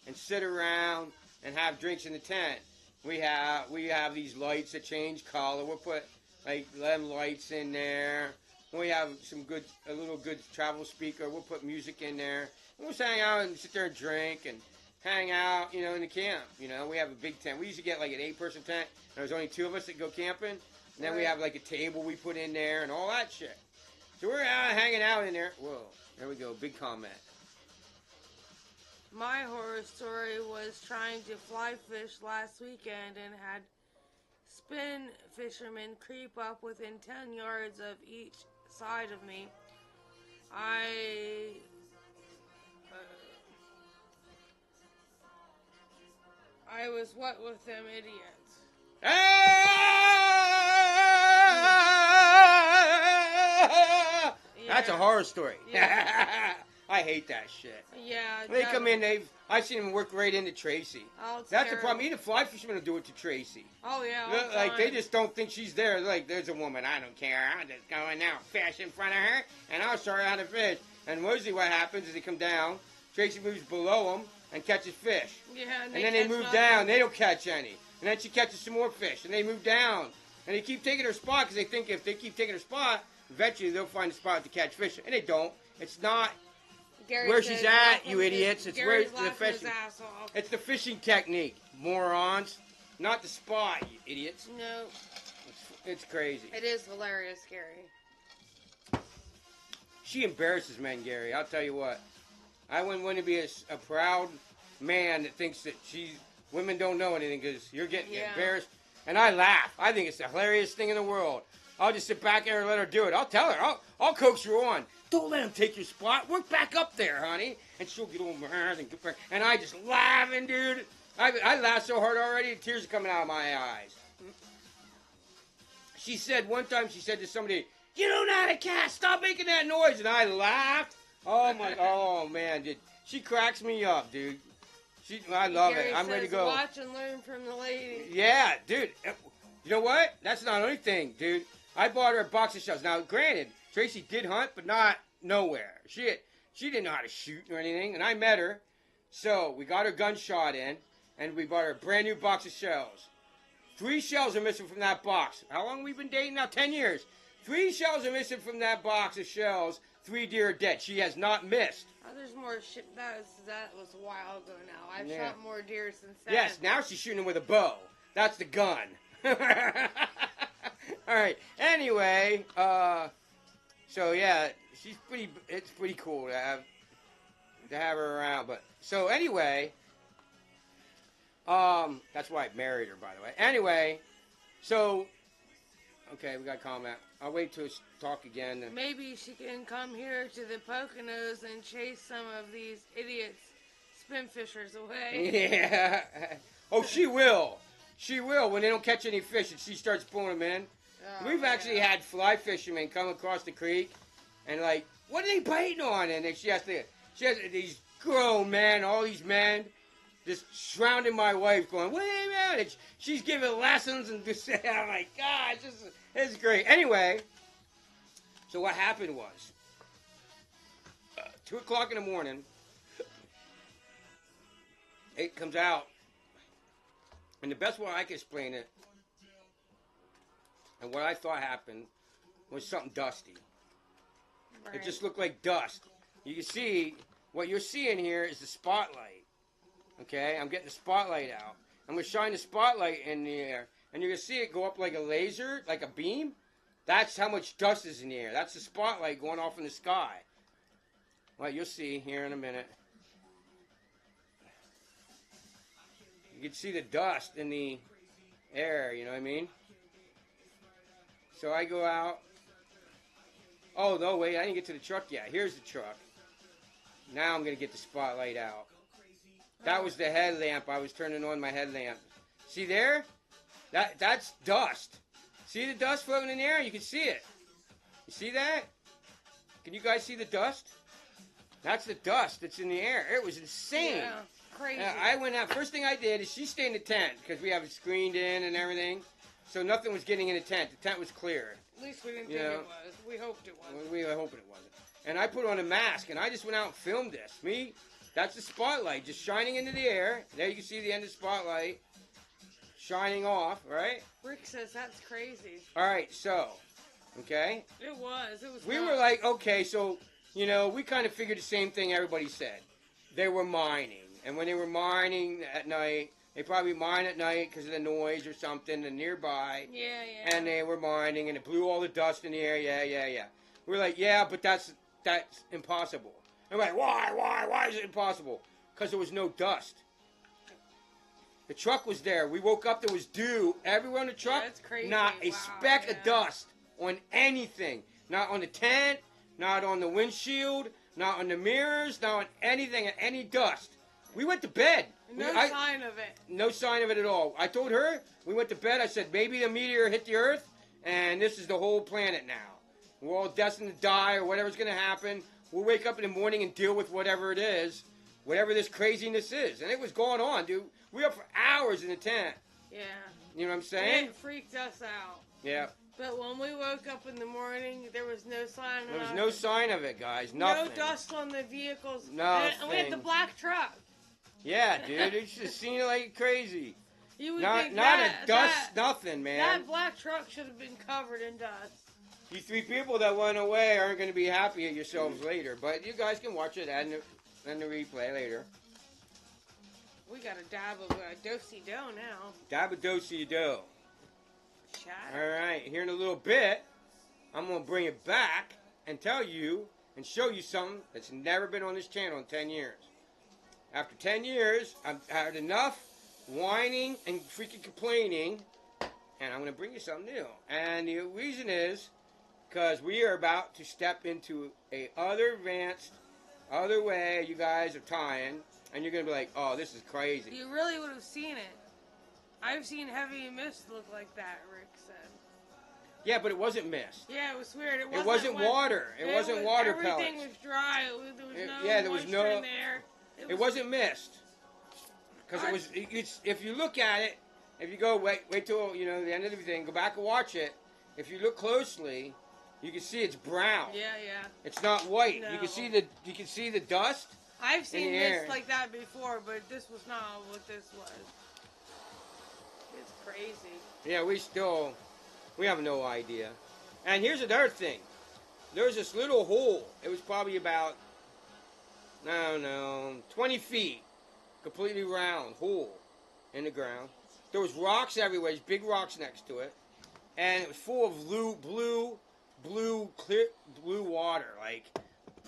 B: and sit around and have drinks in the tent. We have these lights that change color. We'll put like them lights in there. We have a little good travel speaker. We'll put music in there. And we'll just hang out and sit there and drink and hang out, you know, in the camp. You know, we have a big tent. We used to get like an 8-person tent. And there's only 2 of us that go camping. And then we have like a table we put in there and all that shit. So we're out hanging out in there. Whoa, there we go. Big comment.
C: My horror story was trying to fly fish last weekend and had spin fishermen creep up within 10 yards of each side of me. I was what with them idiots.
B: That's a horror story.
C: Yeah.
B: I hate that shit.
C: Yeah.
B: They come in, I've seen them work right into Tracy.
C: Oh, it's
B: That's
C: scary.
B: the problem. Even fly fishermen will do it to Tracy.
C: Oh, yeah. all the
B: Like, they
C: time.
B: just don't think she's there. They're like, there's a woman. I don't care. I'll just go in there and fish in front of her, and I'll show her how to fish. And mostly what happens is they come down, Tracy moves below them and catches fish.
C: Yeah,
B: And then they
C: catch
B: move
C: nothing.
B: down. They don't catch any. And then she catches some more fish. And they move down. And they keep taking her spot because they think if they keep taking her spot, eventually they'll find a spot to catch fish. And they don't. It's not
C: Gary
B: where
C: says
B: she's at, you
C: laughing
B: idiots.
C: his-
B: It's where
C: Gary's
B: the
C: laughing his
B: fishing.
C: ass off.
B: It's the fishing technique, morons. Not the spot, you idiots.
C: No,
B: It's crazy.
C: it is hilarious, Gary.
B: She embarrasses men, Gary. I'll tell you what. I wouldn't want to be a proud man that thinks that women don't know anything because you're getting embarrassed. And I laugh. I think it's the hilarious thing in the world. I'll just sit back there and let her do it. I'll tell her. I'll coax you on. Don't let him take your spot. Work back up there, honey. And she'll get over her and get back. And I just laughing, dude. I laugh so hard already, tears are coming out of my eyes. She said one time, she said to somebody, "You don't know how to cast. Stop making that noise." And I laughed. Oh man, dude. She cracks me up, dude. I love
C: Gary
B: it. I'm ready to
C: says,
B: go.
C: Watch and learn from the lady.
B: Yeah, dude. You know what? That's not the only thing, dude. I bought her a box of shells. Now, granted, Tracy did hunt, but not nowhere. She didn't know how to shoot or anything, and I met her. So we got her gunshot in, and we bought her a brand new box of shells. 3 shells are missing from that box. How long have we been dating now? 10 years. 3 shells are missing from that box of shells. 3 deer are dead. She has not missed.
C: Oh, there's more shit. That was a while ago now. I've
B: Yeah.
C: shot more deer since then.
B: Yes, now she's shooting with a bow. That's the gun. All right. Anyway, so yeah, it's pretty cool to have her around. But so anyway, that's why I married her, by the way. Anyway, so okay, we got a comment. I'll wait till it's talk again.
C: Maybe she can come here to the Poconos and chase some of these idiots, spin fishers away.
B: Yeah. Oh, she will. She will when they don't catch any fish and she starts pulling them in.
C: Oh,
B: We've actually
C: yeah.
B: had fly fishermen come across the creek and like, what are they biting on? And then she has these grown men, all these men, just surrounding my wife going, wait a minute. She's giving lessons and just saying, I'm like, God, it's great. Anyway, so what happened was, 2 o'clock in the morning, it comes out. And the best way I can explain it, and what I thought happened, was something dusty.
C: Right.
B: It just looked like dust. You can see, what you're seeing here is the spotlight. Okay, I'm getting the spotlight out. I'm going to shine the spotlight in the air, and you're going to see it go up like a laser, like a beam. That's how much dust is in the air. That's the spotlight going off in the sky. Well, you'll see here in a minute. You can see the dust in the air, you know what I mean? So I go out. Oh, no, wait, I didn't get to the truck yet. Here's the truck. Now I'm going to get the spotlight out. That was the headlamp. I was turning on my headlamp. See there? That's dust. See the dust floating in the air? You can see it. You see that? Can you guys see the dust? That's the dust that's in the air. It was insane.
C: Yeah, crazy.
B: I went out. First thing I did is she stayed in the tent because we have it screened in and everything. So nothing was getting in the tent. The tent was clear.
C: At least we didn't think it was. We hoped it was.
B: We were hoping it wasn't. And I put on a mask, and I just went out and filmed this. Me, that's the spotlight just shining into the air. There you can see the end of the spotlight shining off, right?
C: Rick says that's crazy.
B: All right, so, okay?
C: It was. It was.
B: We
C: nuts.
B: were like, okay, so, you know, we kind of figured the same thing everybody said. They were mining. And when they were mining at night, they probably mine at night because of the noise or something and nearby.
C: Yeah, yeah.
B: And they were mining, and it blew all the dust in the air. Yeah. We're like, yeah, but that's impossible. And we're like, why is it impossible? Because there was no dust. The truck was there. We woke up, there was dew everywhere on the truck.
C: That's crazy.
B: Not a
C: Wow,
B: speck of
C: yeah.
B: dust on anything. Not on the tent, not on the windshield, not on the mirrors, not on anything, any dust. We went to bed.
C: No sign of it.
B: No sign of it at all. I told her, we went to bed, I said, maybe a meteor hit the earth, and this is the whole planet now. We're all destined to die or whatever's going to happen. We'll wake up in the morning and deal with whatever it is, whatever this craziness is. And it was going on, dude. We were up for hours in the tent.
C: Yeah.
B: You know what I'm saying?
C: It freaked us out.
B: Yeah.
C: But when we woke up in the morning, there was no sign of it.
B: There was no sign of it, guys. Nothing.
C: No dust on the vehicles.
B: Nothing.
C: And we had the black truck.
B: Yeah, dude. You should have seen it like crazy.
C: You would
B: Not
C: think
B: a dust, nothing, man.
C: That black truck should have been covered in dust.
B: You three people that went away aren't going to be happy at yourselves later. But you guys can watch it and the replay later.
C: We got a dab of do-si-do now.
B: Dab a do-si-do.
C: Chat.
B: All right, here in a little bit, I'm going to bring it back and tell you and show you something that's never been on this channel in 10 years. After 10 years, I've had enough whining and freaking complaining, and I'm going to bring you something new. And the reason is because we are about to step into a other advanced, other way you guys are tying, and you're going to be like, oh, this is crazy.
C: You really would have seen it. I've seen heavy mist look like that, Rick said.
B: Yeah, but it wasn't mist.
C: Yeah, it was weird.
B: It wasn't water. It wasn't water pellets.
C: Everything was dry. There was no
B: there was
C: moisture
B: no.
C: in there.
B: It wasn't mist. Because it was. It's, if you look at it, if you go wait till the end of the thing, go back and watch it. If you look closely, you can see it's brown.
C: Yeah, yeah.
B: It's not white.
C: No.
B: You can see the dust.
C: I've seen
B: mist
C: mist like that before, but this was not what this was. It's crazy.
B: Yeah, we have no idea. And here's another thing. There's this little hole. It was probably about, I don't know, 20 feet. Completely round hole in the ground. There was rocks everywhere. There's big rocks next to it. And it was full of clear blue water. Like,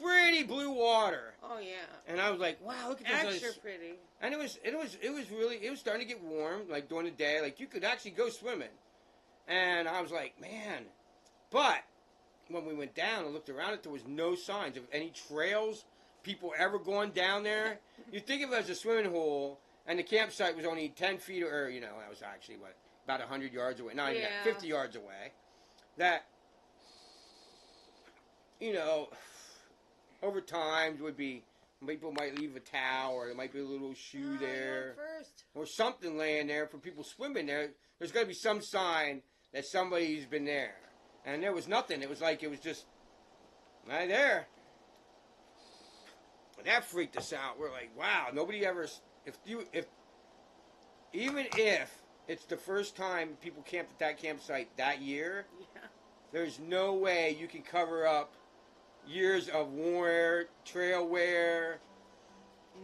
B: pretty blue water.
C: Oh, yeah.
B: And I was like, wow, look at this.
C: Extra pretty.
B: And it was starting to get warm, like during the day. Like, you could actually go swimming. And I was like, man. But when we went down and looked around it, there was no signs of any trails, people ever going down there. You'd think of it as a swimming hole, and the campsite was only 10 feet, or, that was actually, about 100 yards away. Not even that, 50 yards away. that, you know, over time would be, people might leave a towel, or there might be a little shoe there,
C: First.
B: or something laying there for people swimming there. There's got to be some sign that somebody's been there. And there was nothing. It was like, it was just right there. And that freaked us out. We're like, wow, nobody ever, even if it's the first time people camped at that campsite that year,
C: Yeah.
B: there's no way you can cover up years of wear, trail wear.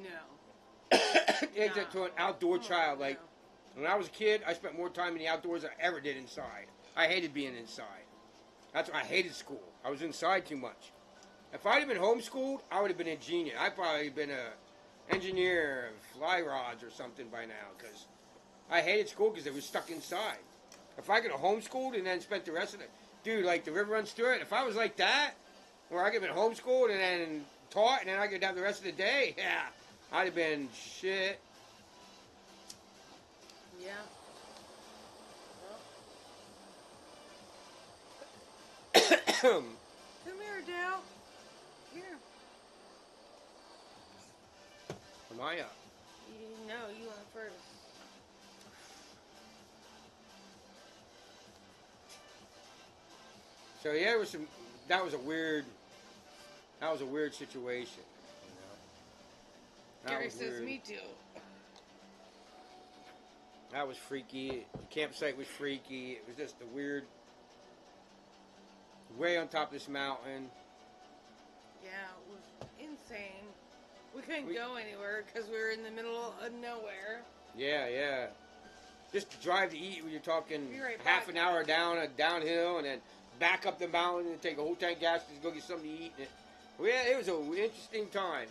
C: No.
B: To an outdoor child. Like,
C: no.
B: when I was a kid, I spent more time in the outdoors than I ever did inside. I hated being inside. That's why I hated school. I was inside too much. If I'd have been homeschooled, I would have been a genius. I'd probably been a engineer of fly rods or something by now, because I hated school because I was stuck inside. If I could have homeschooled and then spent the rest of it, dude, like the river runs through it. If I was like that, where I could have been homeschooled and then taught, and then I could have the rest of the day, yeah, I'd have been shit.
C: Yeah. Come here, Dale. Here.
B: Am I up?
C: No, you went first.
B: So yeah, it was some. That was a weird situation. You know?
C: Gary says, me too.
B: That was freaky. The campsite was freaky. It was just a weird. Way on top of this mountain.
C: Yeah, it was insane. We couldn't go anywhere because we were in the middle of nowhere.
B: Yeah. Just to drive to eat, when you're talking
C: Right
B: half an hour downhill, and then back up the mountain and take a whole tank of gas to go get something to eat. It was an interesting time.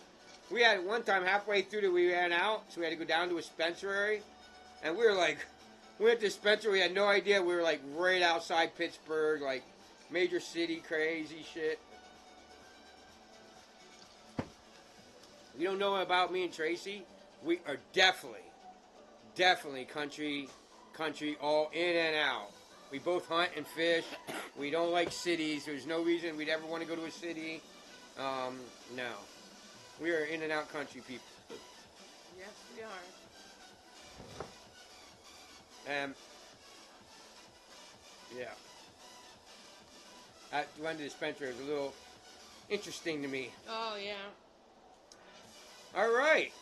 B: We had one time halfway through that we ran out, so we had to go down to a dispensary, and we were like, we went to the dispensary, we had no idea, we were like right outside Pittsburgh, like major city, crazy shit. You don't know about me and Tracy? We are definitely country, all in and out. We both hunt and fish. We don't like cities. There's no reason we'd ever want to go to a city. No. We are in and out country people.
C: Yes, we are.
B: Yeah. At the end of the dispensary was a little interesting to me.
C: Oh, yeah.
B: All right.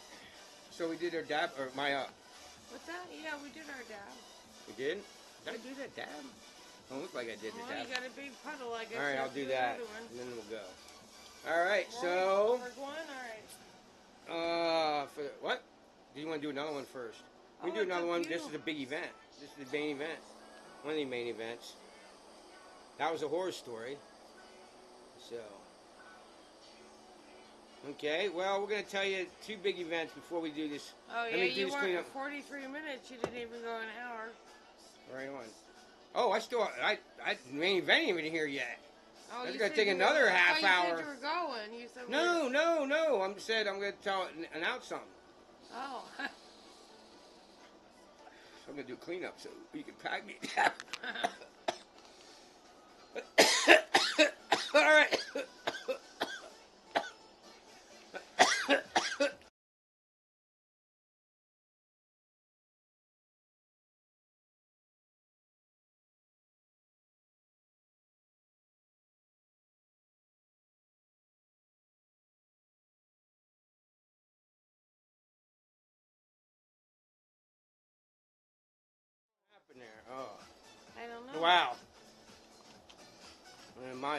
B: So we did our dab, or my
C: What's that? Yeah, we did our dab.
B: we did? Did I do that dab? Don't look like I did the
C: Well,
B: dab.
C: you got a big puddle, I guess.
B: All right,
C: you
B: I'll
C: have to
B: do that,
C: another one.
B: and then we'll go. All right,
C: Roll
B: so
C: first one? All right.
B: for what? Do you want to do another one first? We
C: Oh,
B: do
C: it's
B: another
C: up
B: one.
C: to
B: This
C: you.
B: is a big event. This is the main event. One of the main events. That was a horror story. So. Okay, well, we're going to tell you two big events before we do this.
C: Oh,
B: Let
C: yeah,
B: me do
C: you
B: this
C: weren't
B: cleanup.
C: 43 minutes. You didn't even go an hour.
B: Right on. Oh, I main event ain't even here yet.
C: Oh,
B: That's
C: you
B: gonna
C: said
B: take
C: you were-
B: another
C: I thought
B: half
C: you said
B: hour.
C: you were going. You said we
B: No.
C: were-
B: I'm going to announce something.
C: Oh.
B: I'm going to do a cleanup so you can pack me down. All right. There. Oh.
C: I don't know.
B: Wow.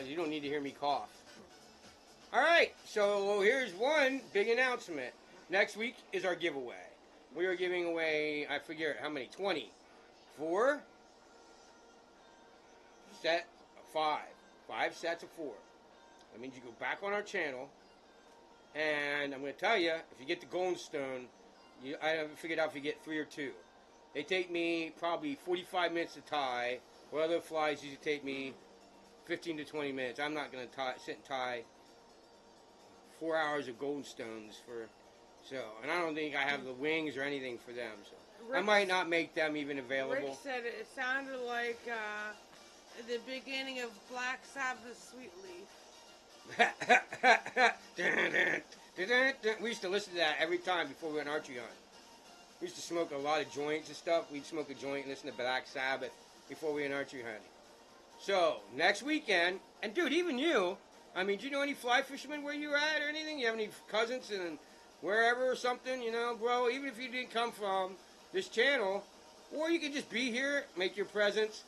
B: You don't need to hear me cough. All right, so here's one big announcement. Next week is our giveaway. We are giving away, I forget how many, 20. 4 set of 5. 5 sets of 4. That means you go back on our channel, and I'm going to tell you, if you get the golden stone, I haven't figured out if you get 3 or 2. They take me probably 45 minutes to tie. Where other flies usually take me 15 to 20 minutes. I'm not going to sit and tie 4 hours of golden stones and I don't think I have the wings or anything for them. So I might not make them even available.
C: Rick said it sounded like the beginning of Black Sabbath Sweet Leaf.
B: We used to listen to that every time before we went archery hunting. We used to smoke a lot of joints and stuff. We'd smoke a joint and listen to Black Sabbath before we went archery hunting. So, next weekend, and dude, even you, I mean, do you know any fly fishermen where you're at or anything? You have any cousins in wherever or something, you know, bro? Even if you didn't come from this channel, or you could just be here, make your presence,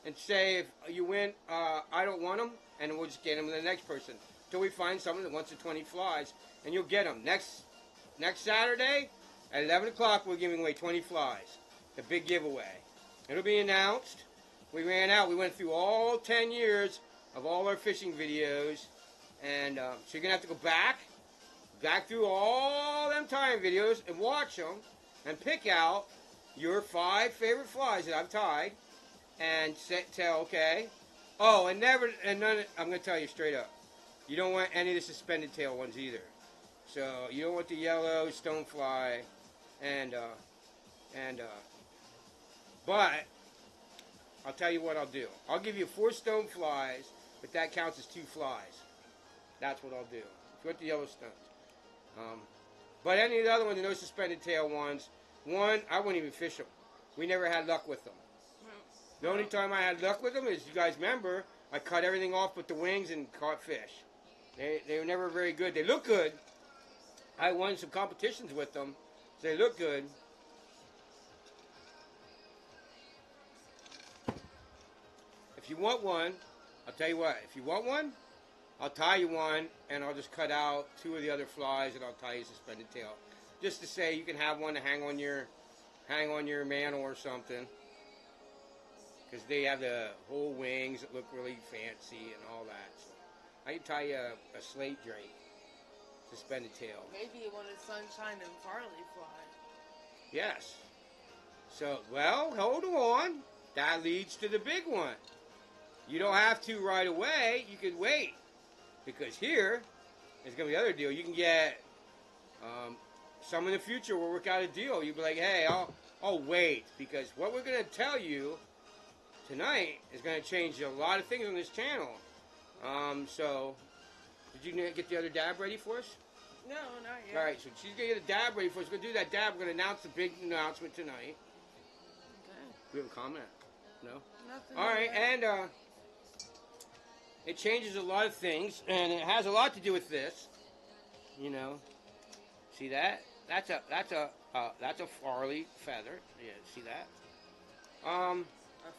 B: and say if you win, I don't want them, and we'll just get them to the next person. Until we find someone that wants the 20 flies, and you'll get them. Next Saturday, at 11 o'clock, we're giving away 20 flies. The big giveaway. It'll be announced. We ran out. We went through all 10 years of all our fishing videos. And so you're going to have to go back through all them time videos and watch them and pick out your 5 favorite flies that I've tied and tell, okay. Oh, and none, I'm going to tell you straight up. You don't want any of the suspended tail ones either. So you don't want the yellow stonefly but I'll tell you what I'll do. I'll give you 4 stoneflies, but that counts as 2 flies. That's what I'll do. If you want the yellow stones. But any of the other ones, no suspended tail ones, one, I wouldn't even fish them. We never had luck with them. The only time I had luck with them is, you guys remember, I cut everything off but the wings and caught fish. They were never very good. They look good. I won some competitions with them, so they look good. If you want one, I'll tell you what, if you want one, I'll tie you one, and I'll just cut out 2 of the other flies, and I'll tie you a suspended tail. Just to say you can have one to hang on your mantle or something. Because they have the whole wings that look really fancy and all that. So I can tie you a slate drake, suspended tail.
C: Maybe you want a sunshine and Farley fly.
B: Yes. So, well, hold on. That leads to the big one. You don't have to right away. You can wait. Because here is going to be the other deal. You can get some in the future. We'll work out a deal. You'll be like, hey, I'll wait. Because what we're going to tell you tonight is going to change a lot of things on this channel. So, did you get the other dab ready for us?
C: No, not yet.
B: All right, so she's going to get a dab ready for us. We're going to do that dab. We're going to announce the big announcement tonight.
C: Okay.
B: Do you have a comment? No?
C: Nothing.
B: All right, and it changes a lot of things, and it has a lot to do with this. You know, see that? That's a Farley feather. Yeah, see that?
C: A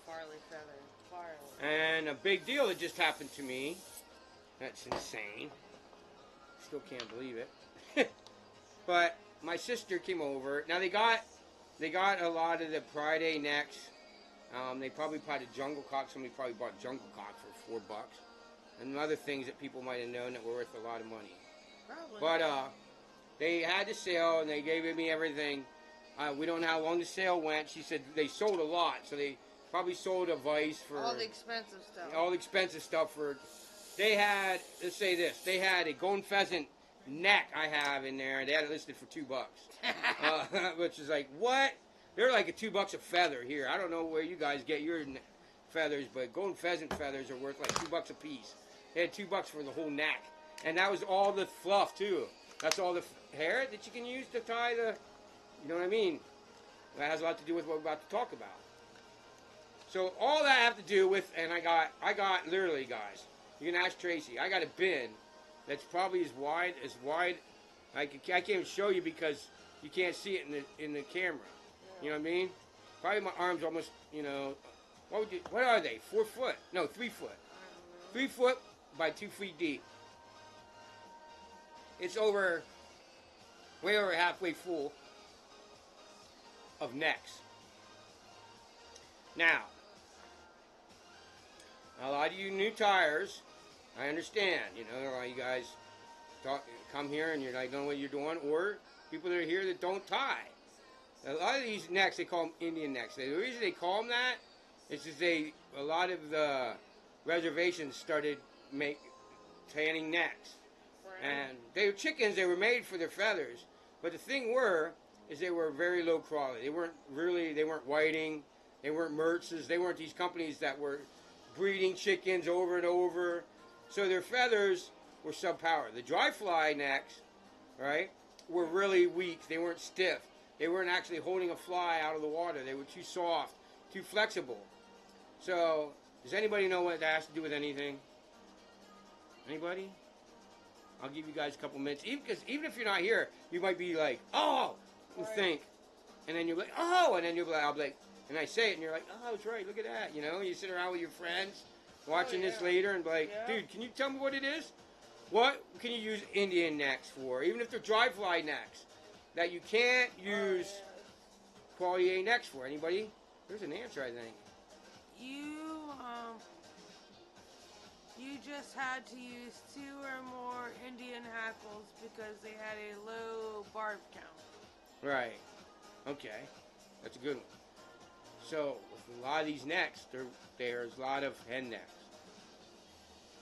C: Farley feather. Farley.
B: And a big deal that just happened to me. That's insane. Still can't believe it. But my sister came over. Now they got a lot of the Friday necks. They probably bought a jungle cock. Somebody probably bought jungle cock for $4. And other things that people might have known that were worth a lot of money.
C: Probably.
B: But they had the sale and they gave me everything. We don't know how long the sale went. She said they sold a lot, so they probably sold a vise for
C: all the expensive stuff.
B: All the expensive stuff for. They had, let's say this, they had a golden pheasant neck I have in there. They had it listed for $2, which is like, what? They're like $2 a feather here. I don't know where you guys get your feathers, but golden pheasant feathers are worth like $2 a piece. They had $2 for the whole neck, and that was all the fluff too. That's all the hair that you can use to tie the. You know what I mean? That has a lot to do with what we're about to talk about. So all that I have to do with, and I got literally, guys. You can ask Tracy. I got a bin that's probably as wide. I can't even show you because you can't see it in the camera. You know what I mean? Probably my arms almost. You know, what are they? 4 foot? No, 3 foot. 3 foot by 2 feet deep. It's way over halfway full of necks. Now, a lot of you new tires, I understand. You know, a lot of you guys come here and you're like, don't know what you're doing, or people that are here that don't tie. A lot of these necks, they call them Indian necks. The reason they call them that is because a lot of the reservations started tanning necks. And they were chickens, they were made for their feathers. But the thing is they were very low quality. They weren't whiting, they weren't Mertz's, they weren't these companies that were breeding chickens over and over. So their feathers were subpowered. The dry fly necks, right, were really weak. They weren't stiff. They weren't actually holding a fly out of the water. They were too soft, too flexible. So, does anybody know what that has to do with anything? Anybody? I'll give you guys a couple minutes. Even if you're not here, you might be like, oh, and think. And then you're like, oh, and then I'll be like, and I say it, and you're like, oh, that's right, look at that. You know, you sit around with your friends watching this later and be like, dude, can you tell me what it is? What can you use Indian necks for? Even if they're dry fly necks that you can't use quality A necks for. Anybody? There's an answer, I think.
C: You just had to use 2 or more Indian hackles because they had a low barb count.
B: Right. Okay. That's a good one. So, with a lot of these necks, there's a lot of hen necks.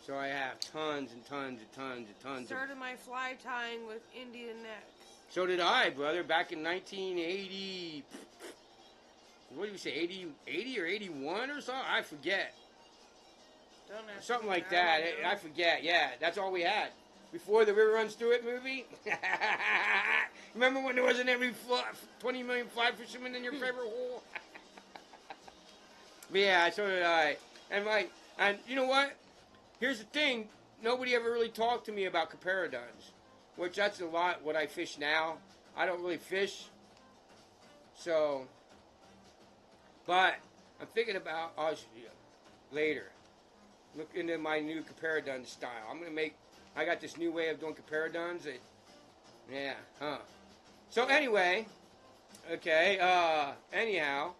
B: So I have tons and tons and tons and tons.
C: Started my fly tying with Indian necks.
B: So did I, brother, back in 1980. What did we say, 80 or 81 or something? I forget.
C: Don't ask
B: Something
C: me
B: like
C: that.
B: that. I forget. Yeah, that's all we had. Before the River Runs Through It movie. Remember when there wasn't every 20 million fly fishermen in your favorite hole? But yeah, so did I. And you know what? Here's the thing. Nobody ever really talked to me about comparadons, which that's a lot what I fish now. I don't really fish. So, but I'm thinking about, later. Look into my new comparadon style. I got this new way of doing comparadons. So anyway, okay, anyhow,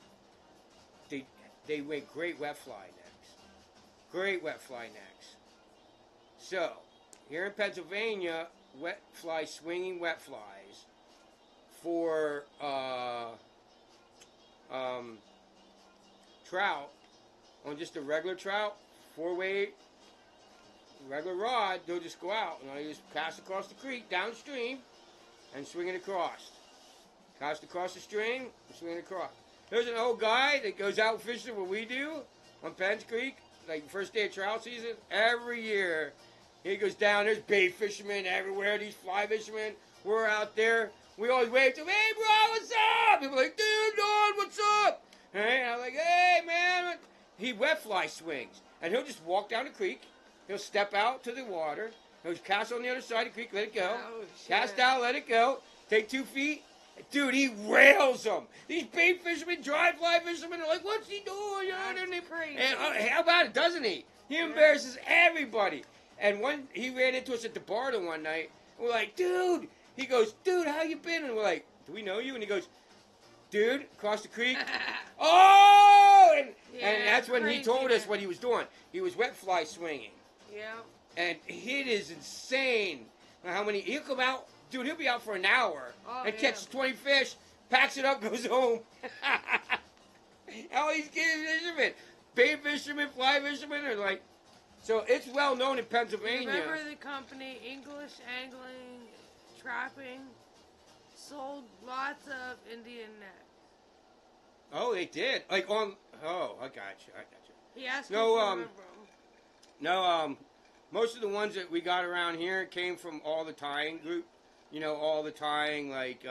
B: they make great wet fly necks. Great wet fly necks. So, here in Pennsylvania, swinging wet flies for trout, on just a regular trout, 4-weight, regular rod, they'll just go out and I just cast across the creek downstream and swing it across. Cast across the stream and swing it across. There's an old guy that goes out fishing what we do on Penn's Creek, like first day of trout season, every year. He goes down, there's bait fishermen everywhere, these fly fishermen. We're out there. We always wave to him, hey bro, what's up? People are like, dude, Don, what's up? And I'm like, hey man. He wet fly swings. And he'll just walk down the creek. He'll step out to the water. He'll cast on the other side of the creek, let it go.
C: Oh,
B: Cast out, let it go. Take 2 feet. Dude, he rails them. These bait fishermen, dry fly fishermen are like, what's he doing?
C: That's crazy.
B: And, how about it, doesn't he? He embarrasses everybody. And he ran into us at the bar the one night. And we're like, dude. He goes, dude, how you been? And we're like, do we know you? And he goes, dude, across the creek. Oh! And that's when he told us what he was doing. He was wet fly swinging.
C: Yeah.
B: And it is insane how many, he'll come out, dude, he'll be out for an hour and catches 20 fish, packs it up, goes home. All these kids fishermen, bait fishermen, fly fishermen are like, so it's well known in Pennsylvania.
C: Remember the company English Angling Trapping sold lots of Indian nets.
B: Oh, they did. Like I got you.
C: He asked me to remember them.
B: No, most of the ones that we got around here came from all the tying group. You know, all the tying, like,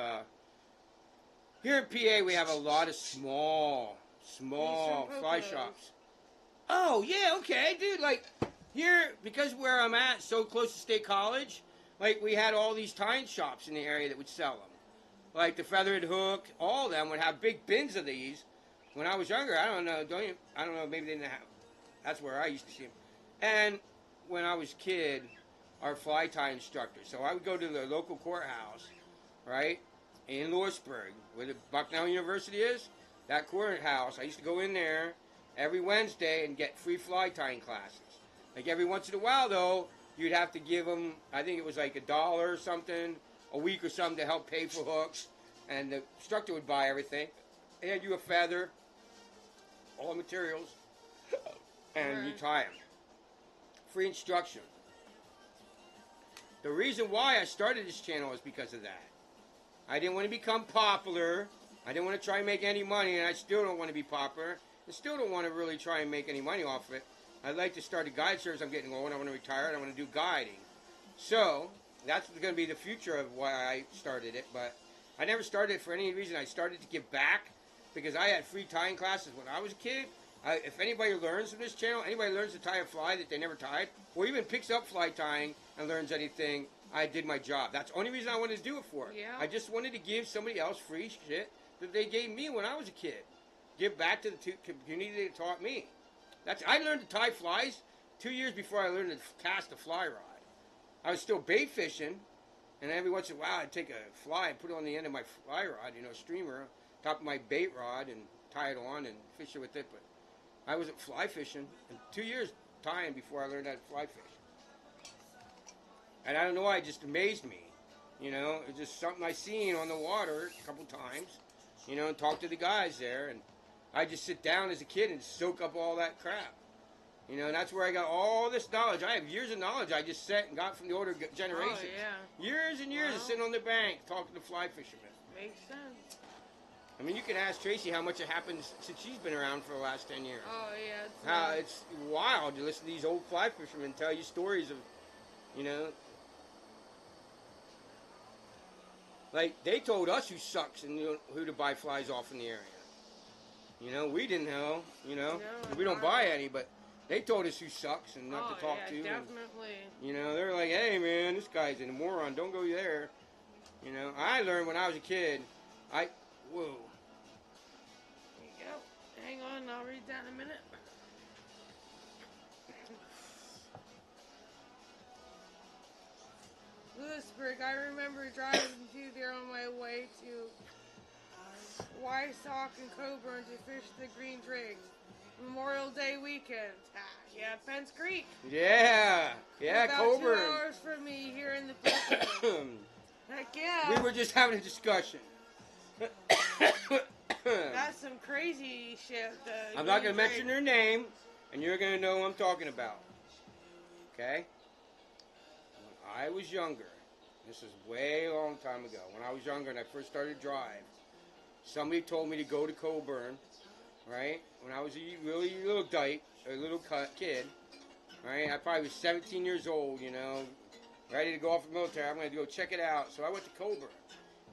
B: here in PA we have a lot of small fly shops. Oh, yeah, okay, dude, like, here, because where I'm at, so close to State College, like, we had all these tying shops in the area that would sell them. Like, the Feathered Hook, all of them would have big bins of these. When I was younger, I don't know, maybe they didn't have, that's where I used to see them. And when I was a kid, our fly tie instructor, so I would go to the local courthouse, right, in Lewisburg, where the Bucknell University is, that courthouse, I used to go in there every Wednesday and get free fly tying classes. Like every once in a while, though, you'd have to give them, I think it was like $1 or something, a week or something to help pay for hooks, and the instructor would buy everything, hand you a feather, all materials, and you tie them. Free instruction. The reason why I started this channel is because of that. I didn't want to become popular. I didn't want to try and make any money, and I still don't want to be popular. I still don't want to really try and make any money off of it. I'd like to start a guide service. I'm getting old. I want to retire, and I want to do guiding. So that's going to be the future of why I started it. But I never started it for any reason. I started to give back because I had free tying classes when I was a kid. If anybody learns from this channel, anybody learns to tie a fly that they never tied, or even picks up fly tying and learns anything, I did my job. That's the only reason I wanted to do it for.
C: Yeah.
B: I just wanted to give somebody else free shit that they gave me when I was a kid. Give back to the community that taught me. I learned to tie flies 2 years before I learned to cast a fly rod. I was still bait fishing, and every once in a while I'd take a fly and put it on the end of my fly rod, streamer, top of my bait rod, and tie it on and fish it with it. But I wasn't fly fishing in 2 years tying before I learned how to fly fish. And I don't know why, it just amazed me. It's just something I seen on the water a couple times, and talk to the guys there. And I just sit down as a kid and soak up all that crap. And that's where I got all this knowledge. I have years of knowledge I just sat and got from the older generations.
C: Oh, yeah.
B: Years and years of sitting on the bank talking to fly fishermen.
C: Makes sense.
B: I mean, you can ask Tracy how much it happened since she's been around for the last 10 years.
C: Oh, yeah.
B: It's wild to listen to these old fly fishermen tell you stories of, like, they told us who sucks and who to buy flies off in the area. We didn't know,
C: No,
B: we don't buy any, but they told us who sucks and not to talk to.
C: Definitely.
B: And, they're like, hey, man, this guy's a moron. Don't go there. I learned when I was a kid. Whoa.
C: There you go. Hang on, I'll read that in a minute. Lewisburg, I remember driving through there on my way to Wysock and Coburn to fish the Green Drake. Memorial Day weekend. Yeah, Pence Creek.
B: Yeah, Coburn.
C: About 2 hours from me here in the Pacific. Heck yeah.
B: We were just having a discussion.
C: That's some crazy shit.
B: I'm not going to mention her name, and you're going to know who I'm talking about. Okay? When I was younger, this is way a long time ago, when I was younger and I first started to drive, somebody told me to go to Coburn, right? When I was a really little dyke, a little kid, right? I probably was 17 years old, ready to go off the military. I'm going to go check it out. So I went to Coburn.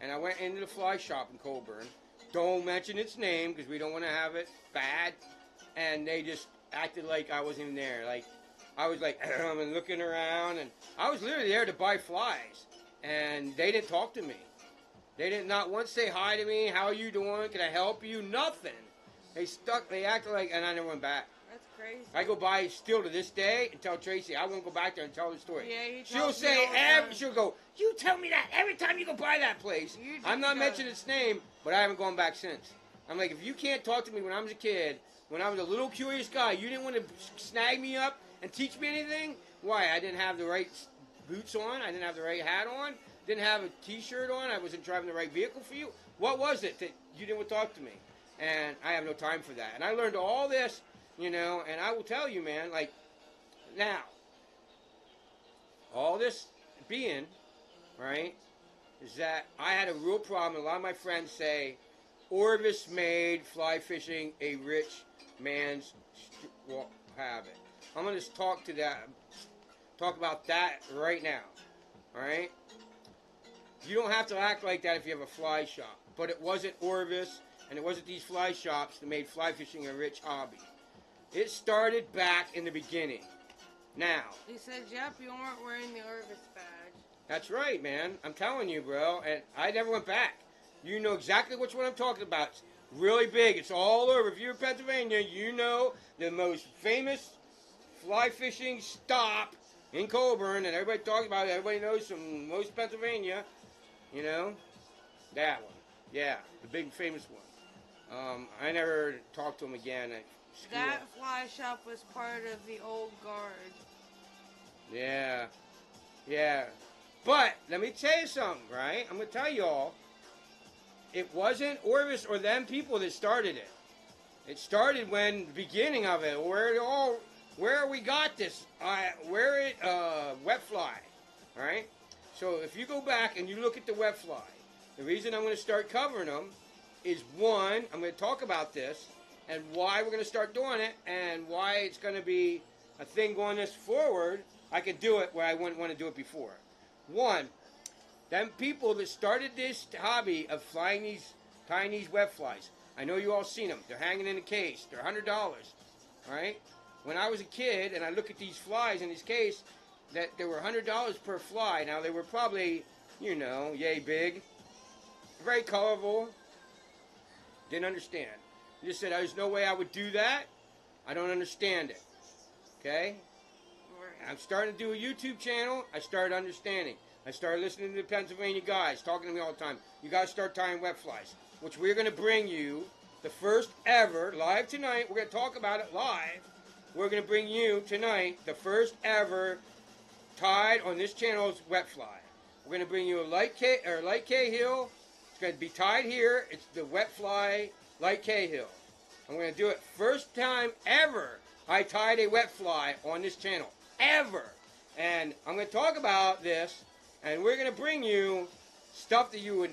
B: And I went into the fly shop in Coburn. Don't mention its name because we don't want to have it bad. And they just acted like I wasn't even there. Like, I was like, and looking around. And I was literally there to buy flies. And they didn't talk to me. They did not once say hi to me. How are you doing? Can I help you? Nothing. They acted like, and I never went back.
C: That's crazy.
B: I go by still to this day and tell Tracy, I won't go back there and tell the story.
C: Yeah,
B: she'll say, she'll go, you tell me that every time you go by that place. I'm not mentioning its name, but I haven't gone back since. I'm like, if you can't talk to me when I was a kid, when I was a little curious guy, you didn't want to snag me up and teach me anything? Why? I didn't have the right boots on. I didn't have the right hat on. Didn't have a T-shirt on. I wasn't driving the right vehicle for you. What was it that you didn't want to talk to me? And I have no time for that. And I learned all this, and I will tell you, man, like, now, all this being, right, is that I had a real problem. A lot of my friends say, Orvis made fly fishing a rich man's habit. I'm going to talk about that right now, all right? You don't have to act like that if you have a fly shop. But it wasn't Orvis, and it wasn't these fly shops that made fly fishing a rich hobby. It started back in the beginning. Now.
C: He said, yep, you weren't wearing the Orvis badge.
B: That's right, man. I'm telling you, bro. And I never went back. You know exactly which one I'm talking about. It's really big. It's all over. If you're in Pennsylvania, you know the most famous fly fishing stop in Coburn, and everybody talks about it. Everybody knows from most Pennsylvania. That one. Yeah, the big famous one. I never talked to him again.
C: That fly shop was part of the old guard.
B: Yeah. But, let me tell you something, right? I'm going to tell you all. It wasn't Orvis or them people that started it. It started when the beginning of it, where we got this, wet fly, all right? So if you go back and you look at the wet fly, the reason I'm going to start covering them is, one, I'm going to talk about this and why we're going to start doing it and why it's going to be a thing going this forward, I could do it where I wouldn't want to do it before. One, them people that started this hobby of flying these, tying these web flies, I know you all seen them. They're hanging in a case. They're $100. All right? When I was a kid and I look at these flies in this case, that they were $100 per fly. Now, they were probably, you know, yay big. Very colorful. Didn't understand. You just said, there's no way I would do that. I don't understand it. Okay? I'm starting to do a YouTube channel. I started understanding. I started listening to the Pennsylvania guys talking to me all the time. You guys start tying web flies, which we're going to bring you the first ever, live tonight. We're going to talk about it live. We're going to bring you tonight the first ever tied on this channel's wet fly. We're going to bring you a light Cahill. It's going to be tied here. It's the wet fly light Cahill. I'm going to do it first time ever I tied a wet fly on this channel. Ever. And I'm going to talk about this, and we're going to bring you stuff that you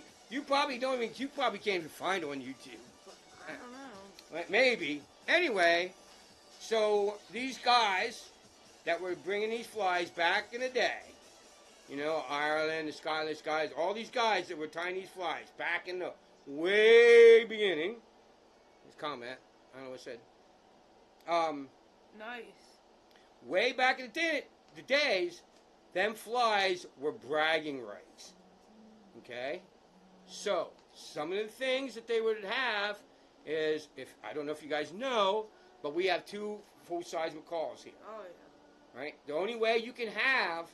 B: probably can't even find on YouTube.
C: I don't know.
B: Maybe. Anyway, so these guys that were bringing these flies back in the day, you know, Ireland, the Scottish guys, all these guys that were tying these flies back in the way beginning. His comment. I don't know what it said.
C: Nice.
B: Way back in the days, them flies were bragging rights. Okay? So, some of the things that they would have is, I don't know if you guys know, but we have 2 full-size macaws here.
C: Oh, yeah.
B: Right? The only way you can have,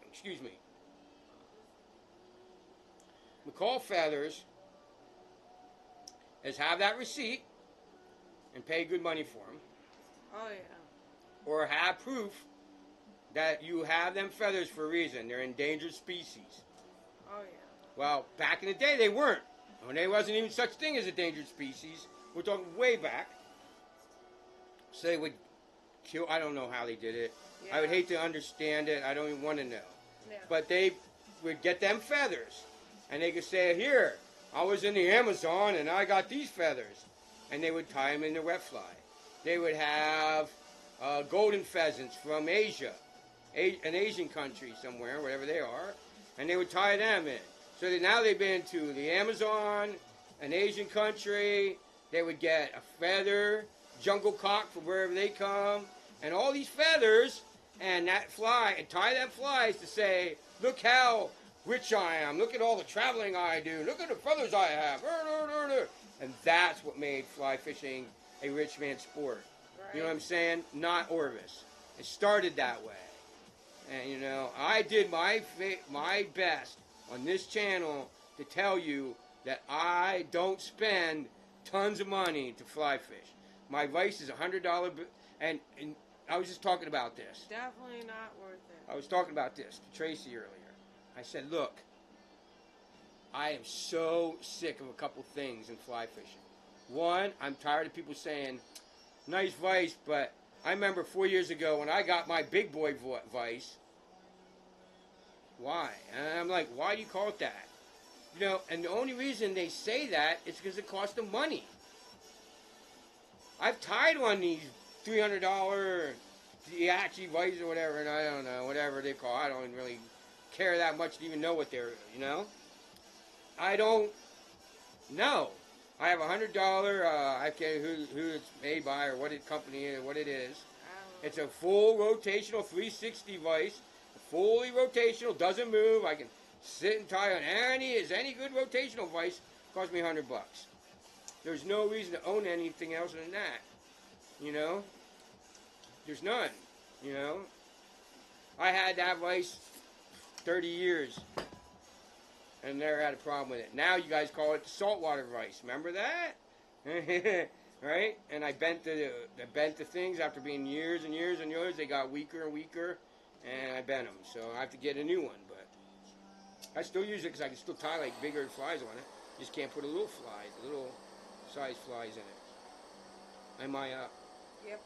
B: excuse me, macaw feathers is have that receipt and pay good money for them.
C: Oh, yeah.
B: Or have proof that you have them feathers for a reason. They're endangered species.
C: Oh, yeah.
B: Well, back in the day, they weren't. When there wasn't even such thing as endangered species. We're talking way back. So they would kill. I don't know how they did it.
C: Yeah.
B: I would hate to understand it. I don't even want to know.
C: Yeah.
B: But they would get them feathers. And they could say, here, I was in the Amazon and I got these feathers. And they would tie them in their wet fly. They would have golden pheasants from Asia. An Asian country somewhere, whatever they are. And they would tie them in. So that now they've been to the Amazon, an Asian country. They would get a feather, jungle cock from wherever they come, and all these feathers, and that fly, and tie them flies to say, look how rich I am. Look at all the traveling I do. Look at the feathers I have. And that's what made fly fishing a rich man's sport.
C: Right.
B: You know what I'm saying? Not Orvis. It started that way. And, you know, I did my best on this channel to tell you that I don't spend tons of money to fly fish. My vice is $100, and I was just talking about this.
C: Definitely not worth it.
B: I was talking about this to Tracy earlier. I said, look, I am so sick of a couple things in fly fishing. One, I'm tired of people saying, nice vice, but I remember 4 years ago when I got my big boy vice. Why? And I'm like, why do you call it that? You know, and the only reason they say that is because it costs them money. I've tied on these $300 TRACYS vice or whatever, and I don't know, whatever they call it. I don't really care that much to even know what they're, you know? I don't know. I have $100, I can't who it's made by or what it company is, what it is. It's a full rotational 360 vice. Fully rotational, doesn't move. I can sit and tie on any good rotational vice. Cost me $100. There's no reason to own anything else than that. You know? There's none. You know? I had that vice 30 years and never had a problem with it. Now you guys call it the saltwater vice. Remember that? Right? And I bent the things after being years and years and years. They got weaker and weaker. And I bent them, so I have to get a new one, but I still use it because I can still tie like bigger flies on it. Just can't put little size flies in it. Am I up?
C: Yep,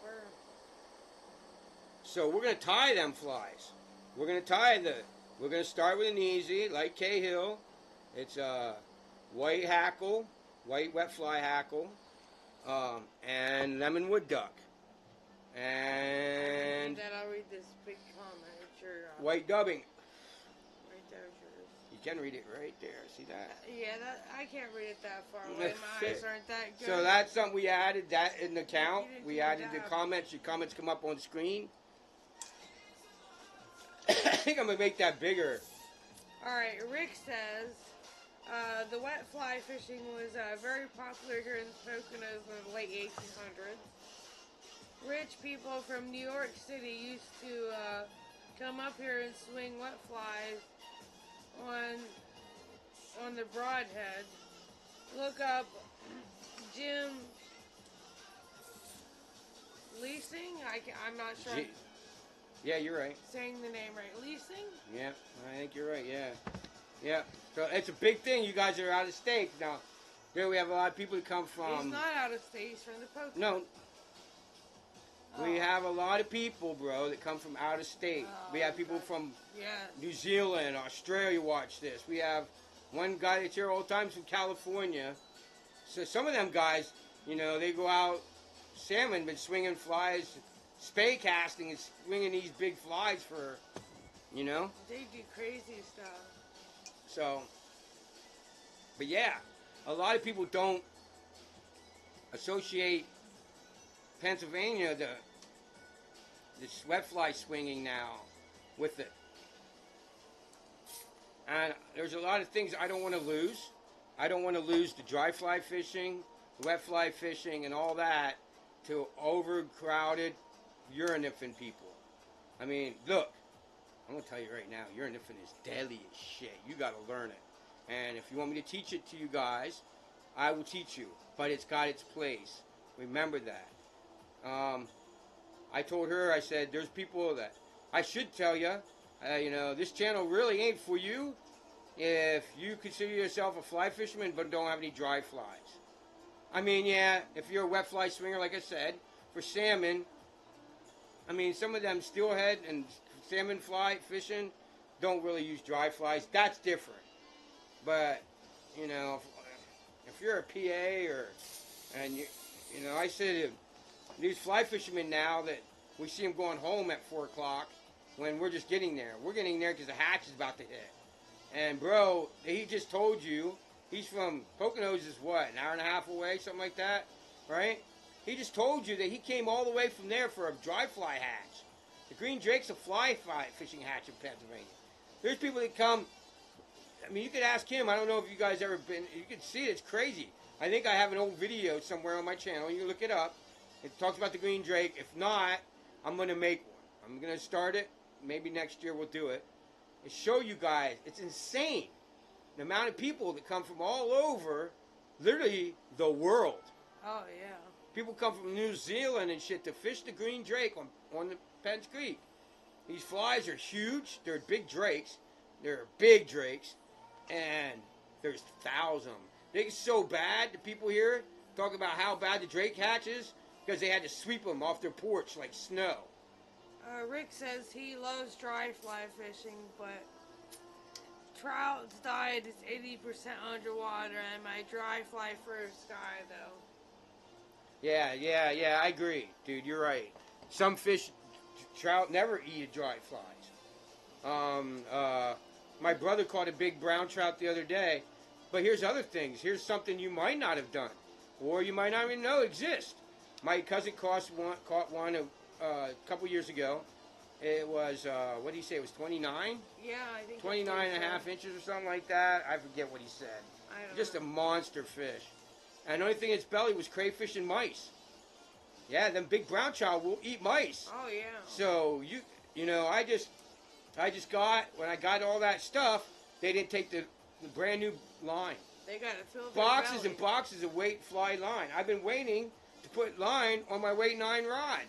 B: So we're gonna tie them flies. We're gonna start with an easy, like Cahill. It's a white hackle, white wet fly hackle, and lemon wood duck. And
C: then I'll read this big comment. It's your,
B: white dubbing.
C: right there's yours.
B: You can read it right there. See that?
C: Yeah, I can't read it that far away. My eyes aren't that good.
B: So that's something we added that in the count.
C: You didn't
B: We
C: do
B: added the
C: that.
B: comments. Your comments come up on the screen. I think I'm gonna make that bigger.
C: Alright, Rick says, the wet fly fishing was very popular here in the Poconos in the late 1800s. Rich people from New York City used to come up here and swing wet flies on the Broadhead. Look up Jim Leasing. I'm not sure.
B: Yeah, you're right.
C: Saying the name right. Leasing?
B: Yeah, I think you're right. Yeah, yeah. So it's a big thing. You guys are out of state now. Here we have a lot of people that come from.
C: He's not out of state. He's from the Poconos.
B: No.
C: Oh.
B: We have a lot of people, bro, that come from out of state.
C: Oh,
B: We have people
C: okay.
B: from
C: Yeah.
B: New Zealand, Australia watch this. We have one guy that's here all the time from California. So some of them guys, you know, they go out salmon, been swinging flies, spay casting and swinging these big flies for, you know.
C: They do crazy stuff.
B: So, but yeah, a lot of people don't associate Pennsylvania, the wet fly swinging now with it. And there's a lot of things I don't want to lose. I don't want to lose the dry fly fishing, wet fly fishing, and all that to overcrowded uriniphant people. I mean, look, I'm going to tell you right now, uriniphant is deadly as shit. You got to learn it. And if you want me to teach it to you guys, I will teach you. But it's got its place. Remember that. I told her, I said, there's people that I should tell you, you know, this channel really ain't for you if you consider yourself a fly fisherman but don't have any dry flies. I mean, yeah, if you're a wet fly swinger, like I said, for salmon, I mean, some of them steelhead and salmon fly fishing don't really use dry flies. That's different. But, you know, if you're a PA and you know, I said, these fly fishermen now that we see them going home at 4 o'clock when we're just getting there. We're getting there because the hatch is about to hit. And, bro, he just told you, he's from Poconos is what, an hour and a half away, something like that, right? He just told you that he came all the way from there for a dry fly hatch. The green drake's a fly fishing hatch in Pennsylvania. There's people that come, I mean, you could ask him. I don't know if you guys ever been, you can see it, it's crazy. I think I have an old video somewhere on my channel. You can look it up. It talks about the green drake. If not, I'm going to make one. I'm going to start it. Maybe next year we'll do it. And show you guys. It's insane. The amount of people that come from all over, literally the world.
C: Oh, yeah.
B: People come from New Zealand and shit to fish the green drake on the Penns Creek. These flies are huge. They're big drakes. They're big drakes. And there's thousands of them. They get so bad, the people here talk about how bad the drake hatch is because they had to sweep them off their porch like snow.
C: Rick says he loves dry fly fishing, but trout's diet is 80% underwater, and my dry fly first guy, though.
B: Yeah, I agree. Dude, you're right. Some fish, trout never eat dry flies. My brother caught a big brown trout the other day, but here's other things. Here's something you might not have done, or you might not even know exist. My cousin caught one a couple years ago. It was, what did he say? It was 29?
C: Yeah, I think
B: 29 and a half inches or something like that. I forget what he said.
C: I don't
B: Just
C: know.
B: a monster fish. And the only thing in its belly was crayfish and mice. Yeah, them big brown trout will eat mice.
C: Oh, yeah.
B: So, you know, I just got, when I got all that stuff, they didn't take the brand new line.
C: They got to fill their
B: Boxes
C: belly.
B: and boxes of weight fly line. I've been waiting to put line on my weight 9 rod.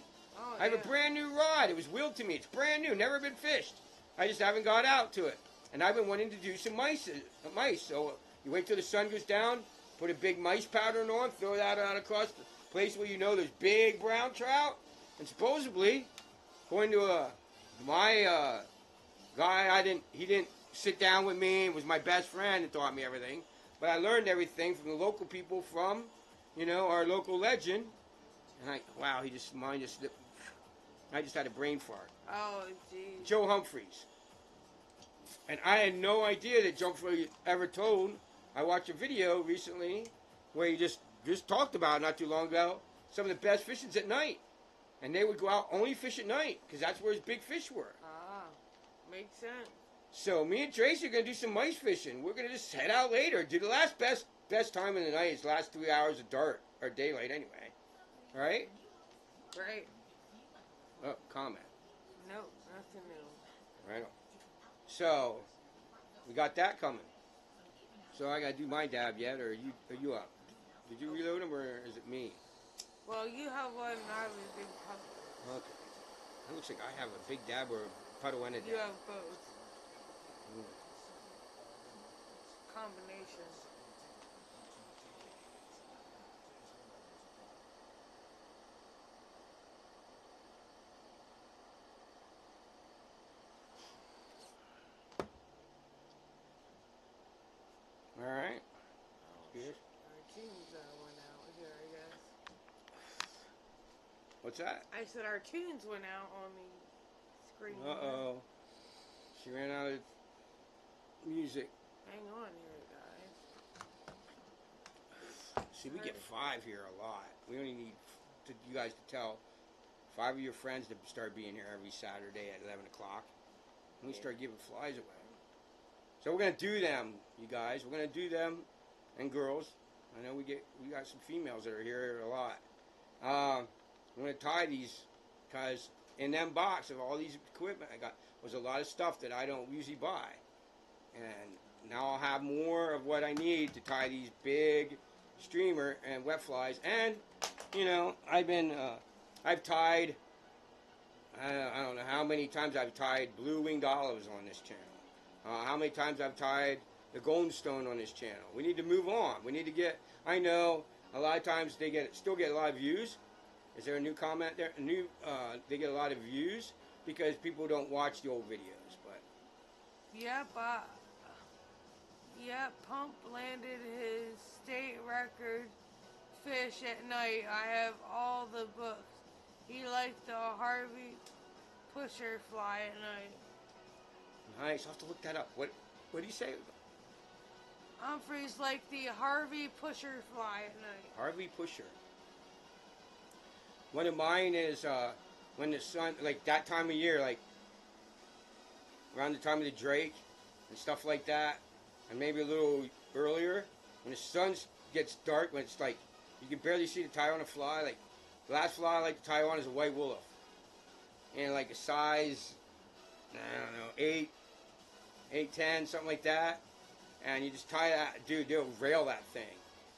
C: Oh,
B: I have a brand new rod. It was wheeled to me. It's brand new. Never been fished. I just haven't got out to it. And I've been wanting to do some mice. So you wait till the sun goes down, put a big mice powder on, throw that out across the place where you know there's big brown trout. And supposedly, according to my guy, he didn't sit down with me. It was my best friend that taught me everything. But I learned everything from the local people from, you know, our local legend. And wow, mine just slipped. I just had a brain fart.
C: Oh, geez.
B: Joe Humphreys. And I had no idea that Joe Humphreys ever told. I watched a video recently where he just talked about not too long ago some of the best fishings at night. And they would go out only fish at night because that's where his big fish were.
C: Ah, makes sense.
B: So me and Tracy are going to do some mice fishing. We're going to just head out later. Do the last best time of the night is the last 3 hours of dark or daylight anyway. All right?
C: Right.
B: Oh, comment.
C: Nope, nothing new.
B: Right on. So, we got that coming. So I got to do my dab yet, or are you up? Did you reload them, or is it me?
C: Well, you have one and I have a big puddle.
B: Okay. It looks like I have a big dab or a puddle and a dab.
C: You have both.
B: Mm.
C: Combination.
B: All right. Good.
C: Our tunes went out here, I guess.
B: What's that?
C: I said our tunes went out on the screen.
B: Uh-oh. She ran out of music.
C: Hang on here, guys.
B: See, we get 5 here a lot. We only need you guys to tell 5 of your friends to start being here every Saturday at 11 o'clock. And we start giving flies away. So we're going to do them, you guys. We're going to do them, and girls. I know we got some females that are here a lot. I'm going to tie these because in them box of all these equipment I got was a lot of stuff that I don't usually buy. And now I'll have more of what I need to tie these big streamer and wet flies. And, you know, I've tied, I don't know how many times I've tied blue winged olives on this channel. How many times I've tied the golden stone on this channel. We need to move on. We need to get, I know a lot of times they still get a lot of views. Is there a new comment there? They get a lot of views because people don't watch the old videos. But
C: Yep, Pump landed his state record fish at night. I have all the books. He liked the Harvey pusher fly at night.
B: nice. I'll have to look that up. What do you say?
C: Humphreys liked the Harvey pusher fly at night.
B: Harvey Pusher. One of mine is when the sun, like that time of year, like around the time of the Drake and stuff like that, and maybe a little earlier, when the sun gets dark, when it's like you can barely see the tie on a fly. Like the last fly I like to tie on is a white willow, and like a size, I don't know, 8, 10, something like that. And you just tie that, dude, they'll rail that thing.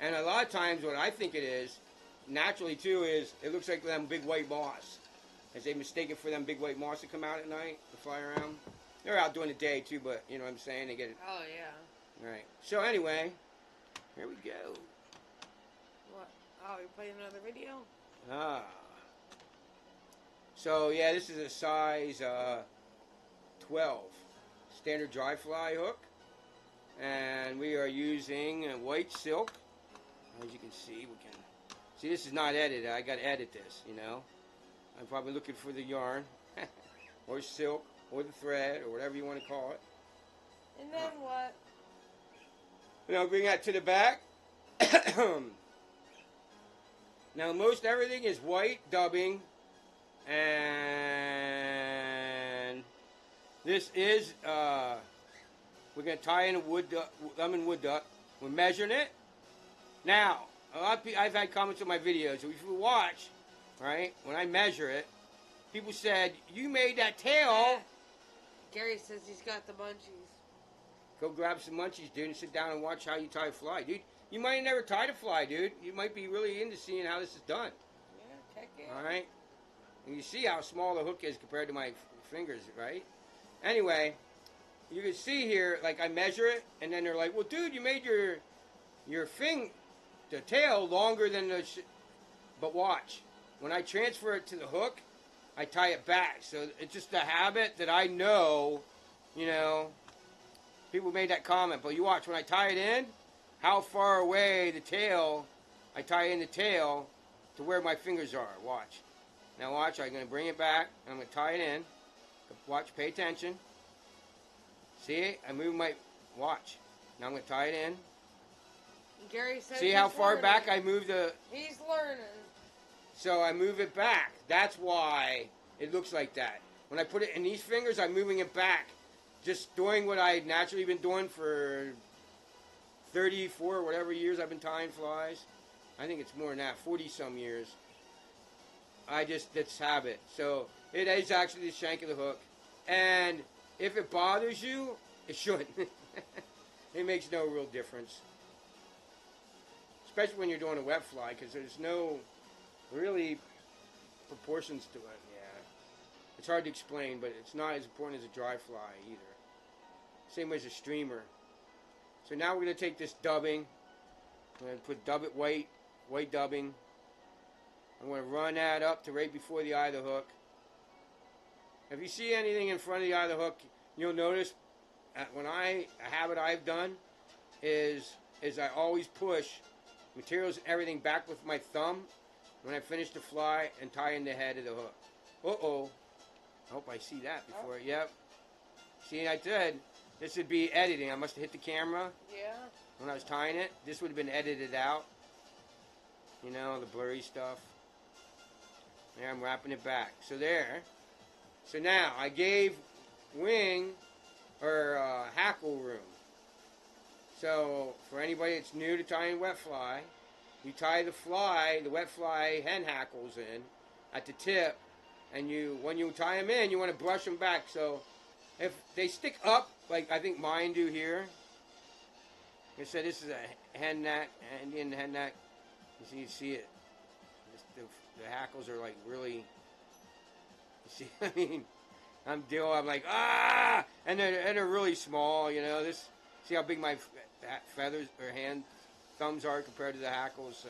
B: And a lot of times what I think it is, naturally too, is it looks like them big white moths. As they mistake it for them big white moths that come out at night to fly around. They're out during the day too, but you know what I'm saying? They get it.
C: Oh, yeah.
B: All right. So anyway, here we go.
C: What? Oh, you're playing another video?
B: Ah. So yeah, this is a size 12 standard dry fly hook. And we are using white silk. As you can see, this is not edited. I got to edit this, you know. I'm probably looking for the yarn, or silk, or the thread, or whatever you want to call it.
C: And then what?
B: And I'll bring that to the back. Now, most everything is white dubbing, and this is we're going to tie in a lemon wood duck. We're measuring it. Now, a lot of people, I've had comments on my videos. So if you watch, right, when I measure it, people said, you made that tail.
C: Gary says he's got the munchies.
B: Go grab some munchies, dude, and sit down and watch how you tie a fly. Dude, you might have never tied a fly, dude. You might be really into seeing how this is done.
C: Yeah, check it.
B: All right? And you see how small the hook is compared to my fingers, right? Anyway, you can see here, like I measure it, and then they're like, well, dude, you made your the tail longer than the but watch. When I transfer it to the hook, I tie it back. So it's just a habit that I know, you know, people made that comment. But you watch, when I tie it in, how far away the tail, I tie in the tail to where my fingers are. Watch. Now watch, I'm going to bring it back. I'm going to tie it in. Watch, pay attention. See, I move my, watch. Now I'm going to tie it in.
C: Gary says
B: See how far back I move the...
C: He's learning.
B: So I move it back. That's why it looks like that. When I put it in these fingers, I'm moving it back. Just doing what I've naturally been doing for 34 or whatever years I've been tying flies. I think it's more than that, 40-some years. It's habit. So it is actually the shank of the hook. And if it bothers you, it shouldn't. It makes no real difference. Especially when you're doing a wet fly, because there's no really proportions to it. Yeah, it's hard to explain, but it's not as important as a dry fly either. Same way as a streamer. So now we're going to take this dubbing. I'm going to put dub it white dubbing. I'm going to run that up to right before the eye of the hook. If you see anything in front of the eye of the hook, you'll notice when a habit I've done is I always push materials and everything back with my thumb when I finish the fly and tie in the head of the hook. Uh-oh. I hope I see that before. Oh. Yep. See, I said this would be editing. I must have hit the camera.
C: Yeah.
B: When I was tying it. This would have been edited out. You know, the blurry stuff. There, I'm wrapping it back. So there. So now, I gave wing or hackle room. So, for anybody that's new to tying wet fly, you tie the wet fly hen hackles in at the tip, and when you tie them in, you want to brush them back. So, if they stick up, like I think mine do here, like I said, this is a hen neck, Indian hen neck. You see it. The hackles are like really, you see, I mean, I'm like, ah! And they're really small, you know, see how big my feathers or thumbs are compared to the hackles, so.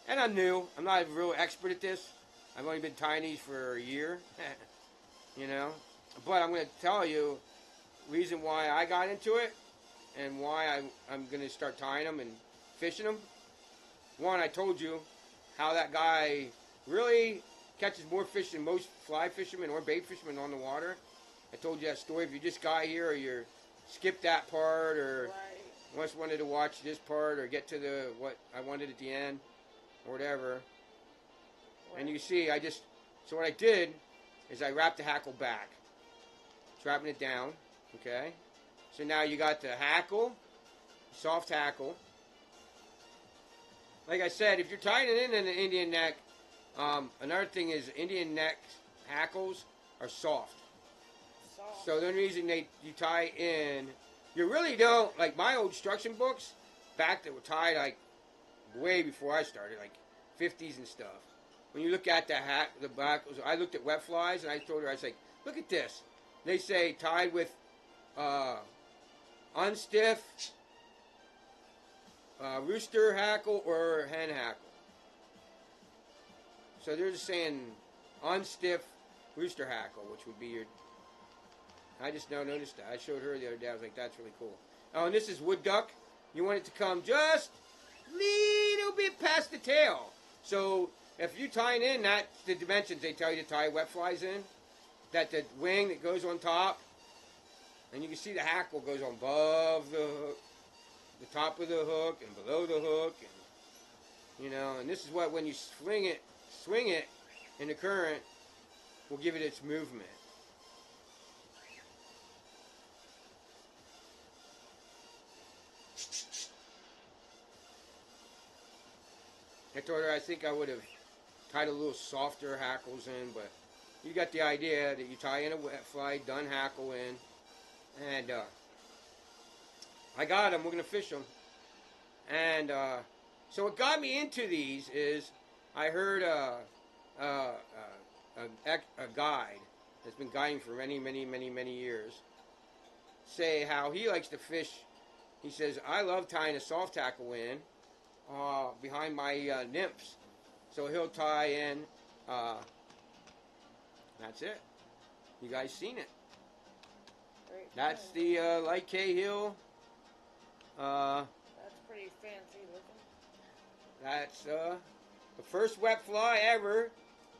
B: And I'm new. I'm not a real expert at this. I've only been tying these for a year, you know. But I'm going to tell you the reason why I got into it and why I'm going to start tying them and fishing them. One, I told you how that guy really catches more fish than most fly fishermen or bait fishermen on the water. I told you that story. If you just got here or you skip that part or once wanted to watch this part or get to what I wanted at the end or whatever. Right. And you see, so what I did is I wrapped the hackle back. Just wrapping it down, okay? So now you got the hackle, soft hackle. Like I said, if you're tying it in an Indian neck, another thing is Indian neck hackles are soft. So the only reason you tie in, you really don't, like my old instruction books, back that were tied like way before I started, like 50s and stuff. When you look at the back, I looked at wet flies and I told her, I was like, look at this. They say tied with unstiff, rooster hackle or hen hackle. So they're just saying unstiff rooster hackle, which would be your... I just now noticed that. I showed her the other day. I was like, that's really cool. Oh, and this is wood duck. You want it to come just little bit past the tail. So if you're tying in, that's the dimensions they tell you to tie wet flies in. That the wing that goes on top, and you can see the hackle goes on above the hook, the top of the hook and below the hook, and you know. And this is what when you swing it in the current, will give it its movement. I told her I think I would have tied a little softer hackles in, but you got the idea that you tie in a wet fly, done hackle in, and I got them. We're going to fish them. And so what got me into these is I heard a guide that's been guiding for many years say how he likes to fish. He says, I love tying a soft tackle in behind my nymphs. So he'll tie in, that's it. You guys seen it. That's the Light Cahill.
C: That's pretty fancy looking.
B: That's the first wet fly ever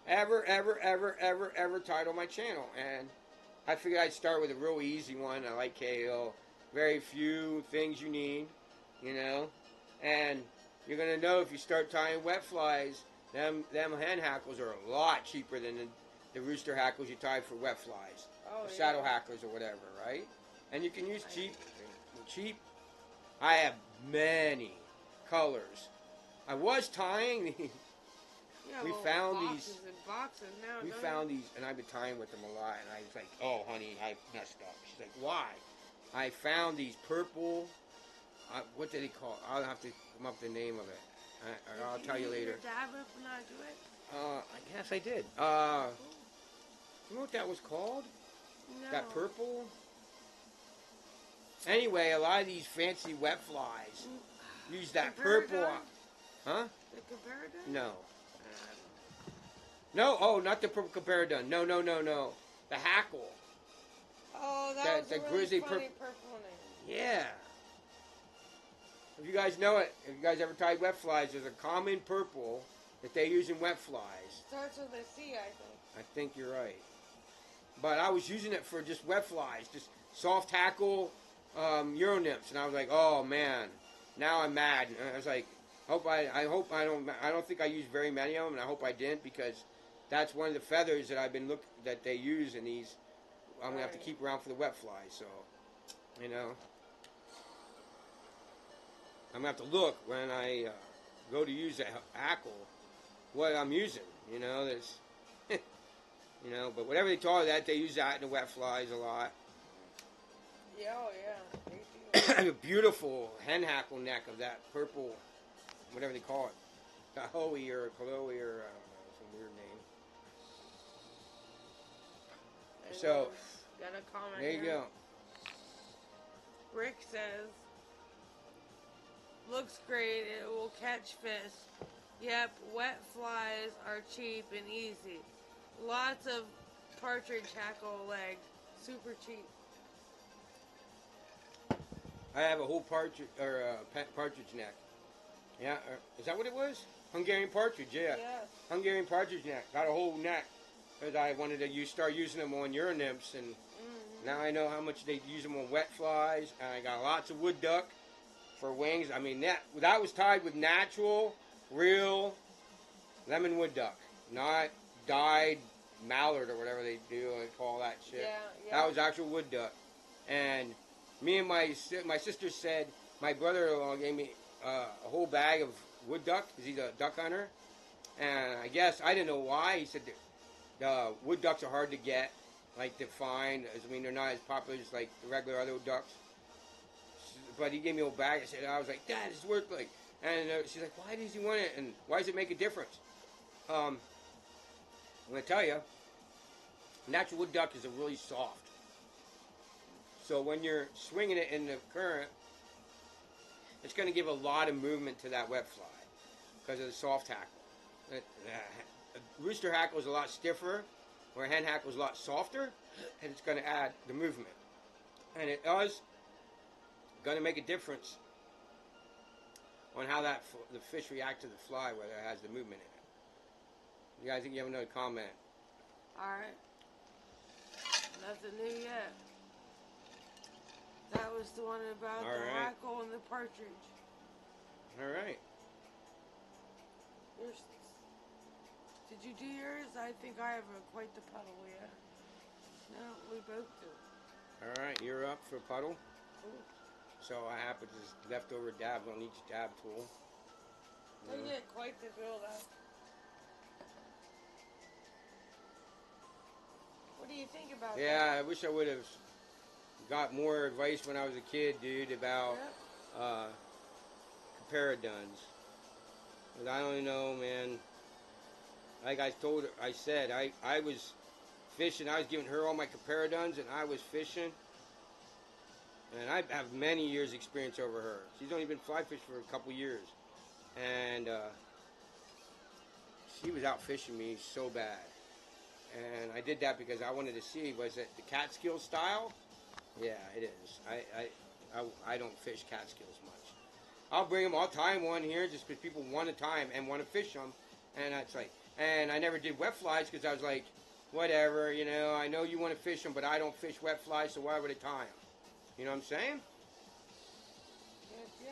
B: ever title my channel. And I figured I'd start with a real easy one. I like KO. Very few things you need, you know. And you're going to know if you start tying wet flies, them hen hackles are a lot cheaper than the rooster hackles you tie for wet flies.
C: Oh,
B: Or saddle
C: yeah.
B: hackles or whatever, right? And you can use cheap. I have many colors. I was tying these.
C: Yeah,
B: We
C: little
B: found
C: boxes
B: these.
C: and boxes now.
B: We
C: don't
B: found
C: you?
B: these, and I've been tying with them a lot. And I was like, "Oh, honey, I messed up." She's like, "Why?" I found these purple. What do they call? I'll have to come up with the name of it. I'll tell you later.
C: Did your dad up and not do it?
B: I guess I did. You know what that was called?
C: No.
B: That purple? Anyway, a lot of these fancy wet flies use that purple.
C: Comparadon?
B: Huh?
C: The comparadon?
B: No. No, oh, not the purple comparadon. No. The hackle.
C: Oh, that
B: That-
C: was
B: the
C: a really
B: grizzly
C: funny purple name.
B: Yeah. If you guys know it, if you guys ever tied wet flies, there's a common purple that they use in wet flies.
C: Starts with a C, I think.
B: I think you're right. But I was using it for just wet flies, just soft hackle Euro nymphs, and I was like, oh man, now I'm mad. And I was like, I don't think I used very many of them, and I hope I didn't, because that's one of the feathers that that they use in these. I'm gonna have to keep around for the wet flies, so you know, I'm gonna have to look when I go to use the hackle what I'm using. You know, there's. You know, but whatever they call it, that they use that in the wet flies a lot.
C: Yeah, oh yeah. They do.
B: I have a beautiful hen hackle neck of that purple, whatever they call it, Kahoe or Chloe or I don't know, some weird name. So
C: Got a comment
B: there you
C: here.
B: go.
C: Rick says, looks great, it will catch fish. Yep, wet flies are cheap and easy. Lots of partridge hackle legs, super cheap.
B: I have a whole partridge neck. Yeah, is that what it was? Hungarian partridge, yeah.
C: Yes.
B: Hungarian partridge neck. Got a whole neck because I wanted to start using them on Euro nymphs, and now I know how much they use them on wet flies. And I got lots of wood duck for wings. I mean, that was tied with natural, real lemon wood duck, not dyed mallard or whatever they do and call that shit.
C: Yeah.
B: That was actual wood duck. And me and my sister said, my brother-in-law gave me a whole bag of wood duck because he's a duck hunter. And I guess, I didn't know why. He said the wood ducks are hard to get, like to find. I mean, they're not as popular as like the regular other ducks. But he gave me a whole bag. I was like, Dad, it's worth like. And she's like, why does he want it? And why does it make a difference? I'm going to tell you, natural wood duck is really soft. So when you're swinging it in the current, it's going to give a lot of movement to that wet fly because of the soft hackle. A rooster hackle is a lot stiffer, where a hen hackle is a lot softer, and it's going to add the movement. And it is going to make a difference on how the fish react to the fly, whether it has the movement in it. You guys think you have another comment?
C: Alright. Nothing new yet. That was the one about the hackle and the partridge.
B: Alright.
C: Did you do yours? I think I have quite the puddle yet. No, we both do.
B: Alright, you're up for puddle.
C: Ooh.
B: So I happen to just leftover dabs on each dab tool.
C: They get quite the build up. What do you think about that?
B: Yeah, I wish I would have got more advice when I was a kid, dude, about comparadons. But I don't know, man. Like I said, I was fishing. I was giving her all my comparadons, and I was fishing. And I have many years experience over her. She's only been fly fishing for a couple years. And she was out fishing me so bad. And I did that because I wanted to see, was it the Catskill style? Yeah, it is. I don't fish Catskills much. I'll bring them, I'll tie one here just because people want to tie them and want to fish them. And it's like, And I never did wet flies because I was like, whatever, you know, I know you want to fish them, but I don't fish wet flies, so why would I tie them? You know what I'm saying?
C: Yeah.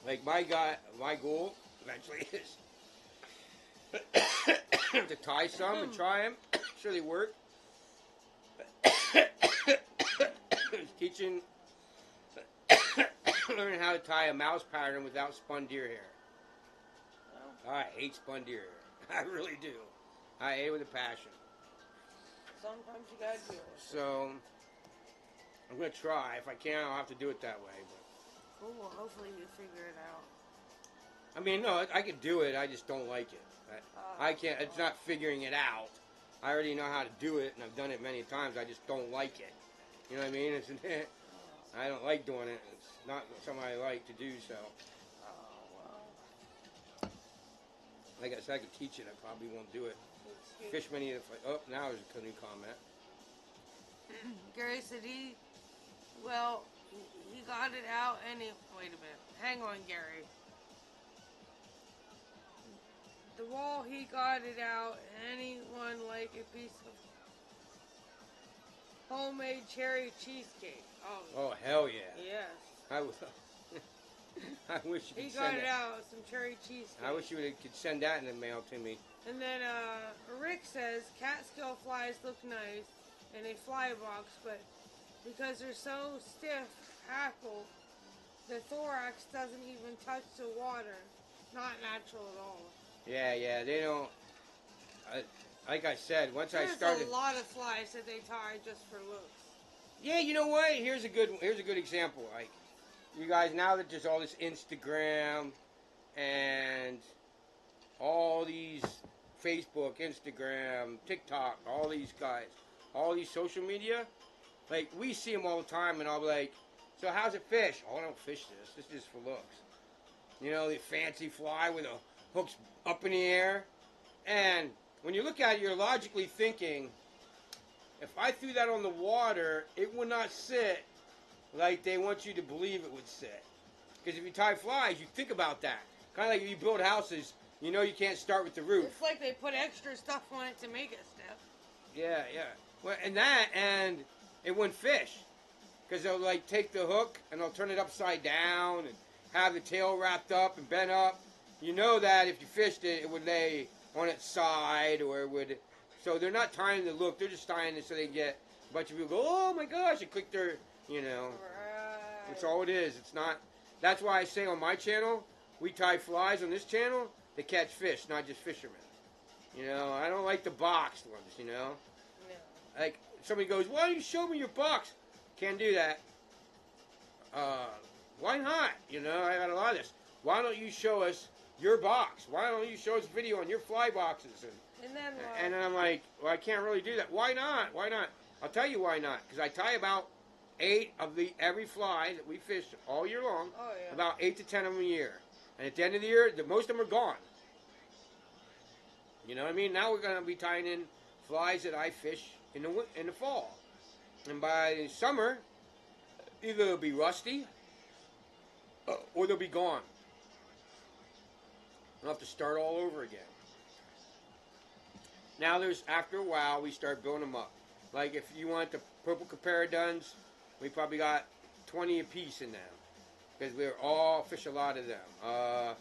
B: Like my goal eventually is to tie some and try them. Sure they work. Teaching, learning how to tie a mouse pattern without spun deer hair.
C: Well,
B: I hate spun deer hair. I really do. I hate it with a passion.
C: sometimes you gotta do it.
B: So I'm gonna try. If I can, I'll have to do it that way. But
C: Cool. Hopefully you figure it out.
B: I mean, no, I could do it. I just don't like it. I can't. It's not figuring it out. I already know how to do it, and I've done it many times. I just don't like it. You know what I mean? I don't like doing it. It's not something I like to do. So,
C: Well.
B: like I said, I could teach it. I probably won't do it.
C: Excuse
B: Fish many. Oh, now there's a new comment.
C: Gary said he got it out and wait a minute. Hang on, Gary. The wall, he got it out. Anyone like a piece of homemade cherry cheesecake?
B: Oh, hell yeah.
C: Yes.
B: I wish you
C: He
B: could
C: got
B: send
C: it
B: that.
C: out, some cherry cheesecake.
B: I wish you could send that in the mail to me.
C: And then Rick says Catskill flies look nice in a fly box, but because they're so stiff, hackled, the thorax doesn't even touch the water. Not natural at all.
B: Yeah, they don't. Like I said, once I
C: There's
B: started.
C: a lot of flies that they tie just for looks.
B: Yeah, you know what? Here's a good example. Like, you guys, now that there's all this Instagram and all these Facebook, Instagram, TikTok, all these guys, all these social media, like, we see them all the time, and I'll be like, so how's it fish? Oh, I don't fish this. This is just for looks. You know, the fancy fly with the hooks up in the air. And when you look at it, you're logically thinking, if I threw that on the water, it would not sit like they want you to believe it would sit. Because if you tie flies, you think about that. Kind of like if you build houses, you know you can't start with the roof.
C: It's like they put extra stuff on it to make it stiff.
B: Yeah. Well, and it wouldn't fish. Because they'll like take the hook and they'll turn it upside down and have the tail wrapped up and bent up. You know that if you fished it, it would lay on its side or it would. So they're not tying the look. They're just tying it so they can get a bunch of people go, oh my gosh, and click their, you know.
C: Right.
B: That's all it is. It's not. That's why I say on my channel, we tie flies on this channel to catch fish, not just fishermen. You know, I don't like the boxed ones, you know.
C: No.
B: Like, somebody goes, why don't you show me your box? Can't do that. Why not? You know, I got a lot of this. Why don't you show us your box? Why don't you show us video on your fly boxes?
C: And then what?
B: And then I'm like, well, I can't really do that. Why not? Why not? I'll tell you why not. Because I tie about 8 of every fly that we fish all year long.
C: Oh, yeah.
B: About 8 to 10 of them a year. And at the end of the year, most of them are gone. You know what I mean? Now we're going to be tying in flies that I fish in the fall. And by the summer, either they'll be rusty or they'll be gone. I'll have to start all over again. Now after a while, we start building them up. Like if you want the purple comparadons, we probably got 20 a piece in them. Because we're all fish a lot of them.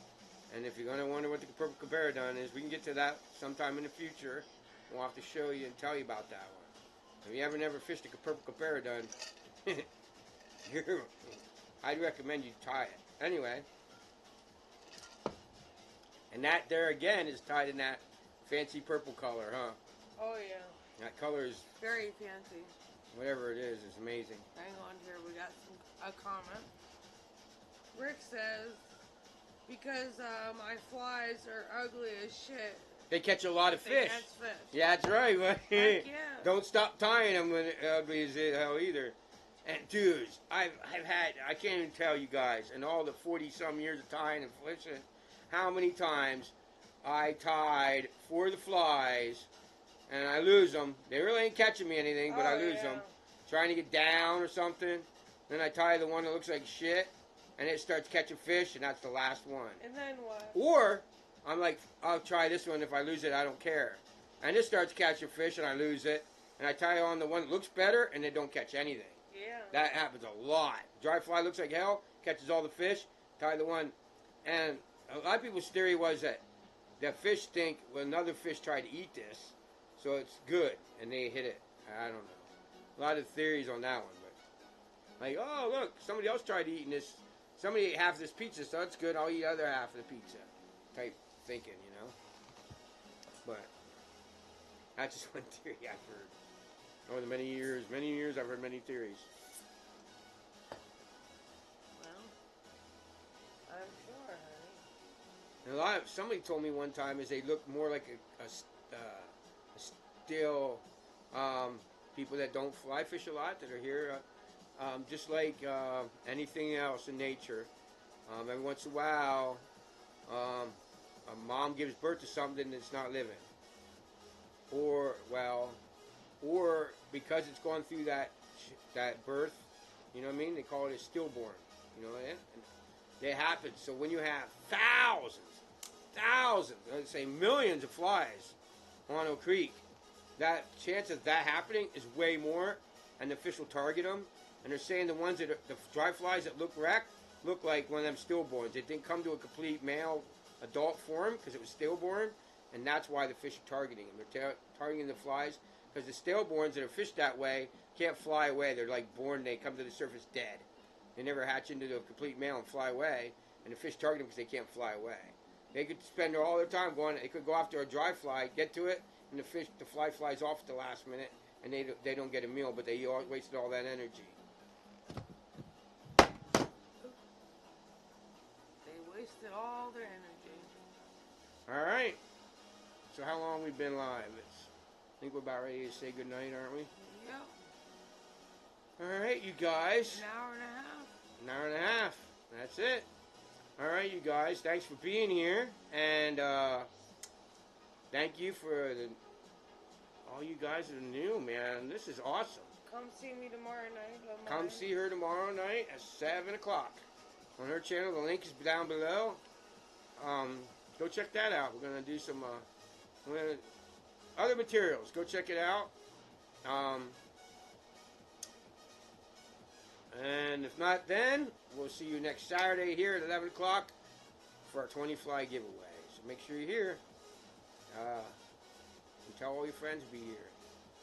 B: And if you're going to wonder what the purple comparadon is, we can get to that sometime in the future. We'll have to show you and tell you about that one. If you never fished a purple comparadon, I'd recommend you tie it. Anyway. And that there again is tied in that fancy purple color, huh?
C: Oh, yeah.
B: That color is,
C: Very fancy.
B: whatever it is amazing.
C: Hang on here, we got a comment. Rick says, because my flies are ugly as shit.
B: They catch a lot of
C: They
B: fish.
C: catch fish.
B: Yeah, that's right.
C: Heck yeah.
B: Don't stop tying them when they're ugly as hell either. And dudes, I've had, I can't even tell you guys, in all the 40-some years of tying and fishing, how many times I tied for the flies and I lose them. They really ain't catching me anything, but I lose them. Trying to get down or something. Then I tie the one that looks like shit and it starts catching fish, and that's the last one.
C: And then what?
B: Or I'm like, I'll try this one. If I lose it, I don't care. And it starts catching fish, and I lose it, and I tie on the one that looks better, and it don't catch anything.
C: Yeah.
B: That happens a lot. Dry fly looks like hell, catches all the fish, tie the one. And a lot of people's theory was that the fish think, well, another fish tried to eat this, so it's good, and they hit it. I don't know. A lot of theories on that one, but like, oh, look, somebody else tried eating this. Somebody ate half this pizza, so that's good. I'll eat the other half of the pizza. Type thinking, you know. But that's just one theory I've heard. Over the many years, I've heard many theories.
C: Well, I'm sure, honey.
B: And somebody told me one time is they look more like a still people that don't fly fish a lot that are here, just like anything else in nature. Every once in a while, a mom gives birth to something that's not living, or because it's gone through that birth, you know what I mean? They call it a stillborn, you know, and it happens. So when you have thousands, let's say millions of flies on a creek, that chance of that happening is way more, and the fish will target them. And they're saying the ones that are, the dry flies that look wrecked look like one of them stillborns. It didn't come to a complete male adult form because it was stillborn, and that's why the fish are targeting them. They're targeting the flies because the stillborns that are fished that way can't fly away. They're like born, they come to the surface dead. They never hatch into the complete male and fly away, and the fish target them because they can't fly away. They could spend all their time going, they could go after a dry fly, get to it, and the fly flies off at the last minute, and they don't get a meal, but they wasted all that energy.
C: They wasted all their energy.
B: All right. So how long we been live? I think we're about ready to say goodnight, aren't we?
C: Yep.
B: All right, you guys.
C: An hour and a half.
B: An hour and a half. That's it. All right, you guys. Thanks for being here, and thank you for all you guys that are new, man. This is awesome.
C: Come see me tomorrow night.
B: Come see her tomorrow night at 7 o'clock on her channel. The link is down below. Go check that out. We're gonna do some other materials. Go check it out. And if not, then we'll see you next Saturday here at 11 o'clock for our 20 fly giveaway. So make sure you're here. And tell all your friends to be here.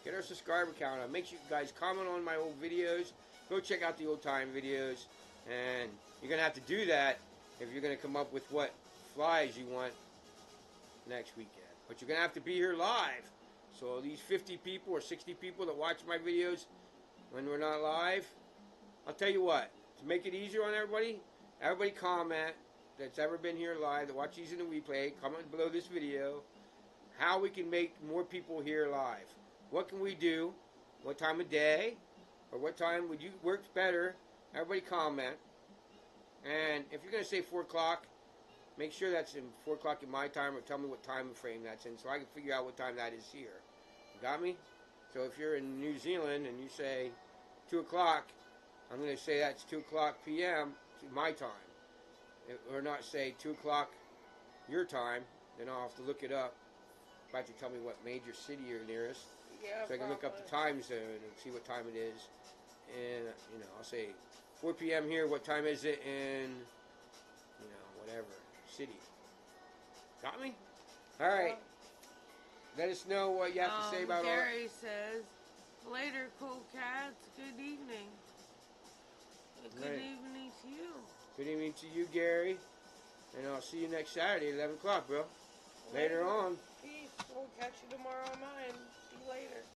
B: Get our subscriber count up. Make sure you guys comment on my old videos. Go check out the old time videos. And you're going to have to do that if you're going to come up with what flies you want next weekend. But you're going to have to be here live. So these 50 people or 60 people that watch my videos when we're not live, I'll tell you what, to make it easier on everybody comment that's ever been here live, that watch these in the replay, comment below this video, how we can make more people here live. What can we do? What time of day? Or what time would you work better? Everybody comment. And if you're going to say 4 o'clock, make sure that's in 4 o'clock in my time, or tell me what time frame that's in so I can figure out what time that is here. You got me? So if you're in New Zealand and you say 2 o'clock, I'm going to say that's 2 o'clock p.m. to my time. Or not say 2 o'clock your time, then I'll have to look it up. You have to tell me what major city you're nearest.
C: Yeah,
B: so I can look up the time zone and see what time it is. And, you know, I'll say 4 p.m. here, what time is it in, you know, whatever city. Got me? All right. Let us know what you have to say about all that.
C: Gary says, later, cool cats. Good evening. Good evening to you.
B: Good evening to you, Gary. And I'll see you next Saturday at 11 o'clock, bro. Later on.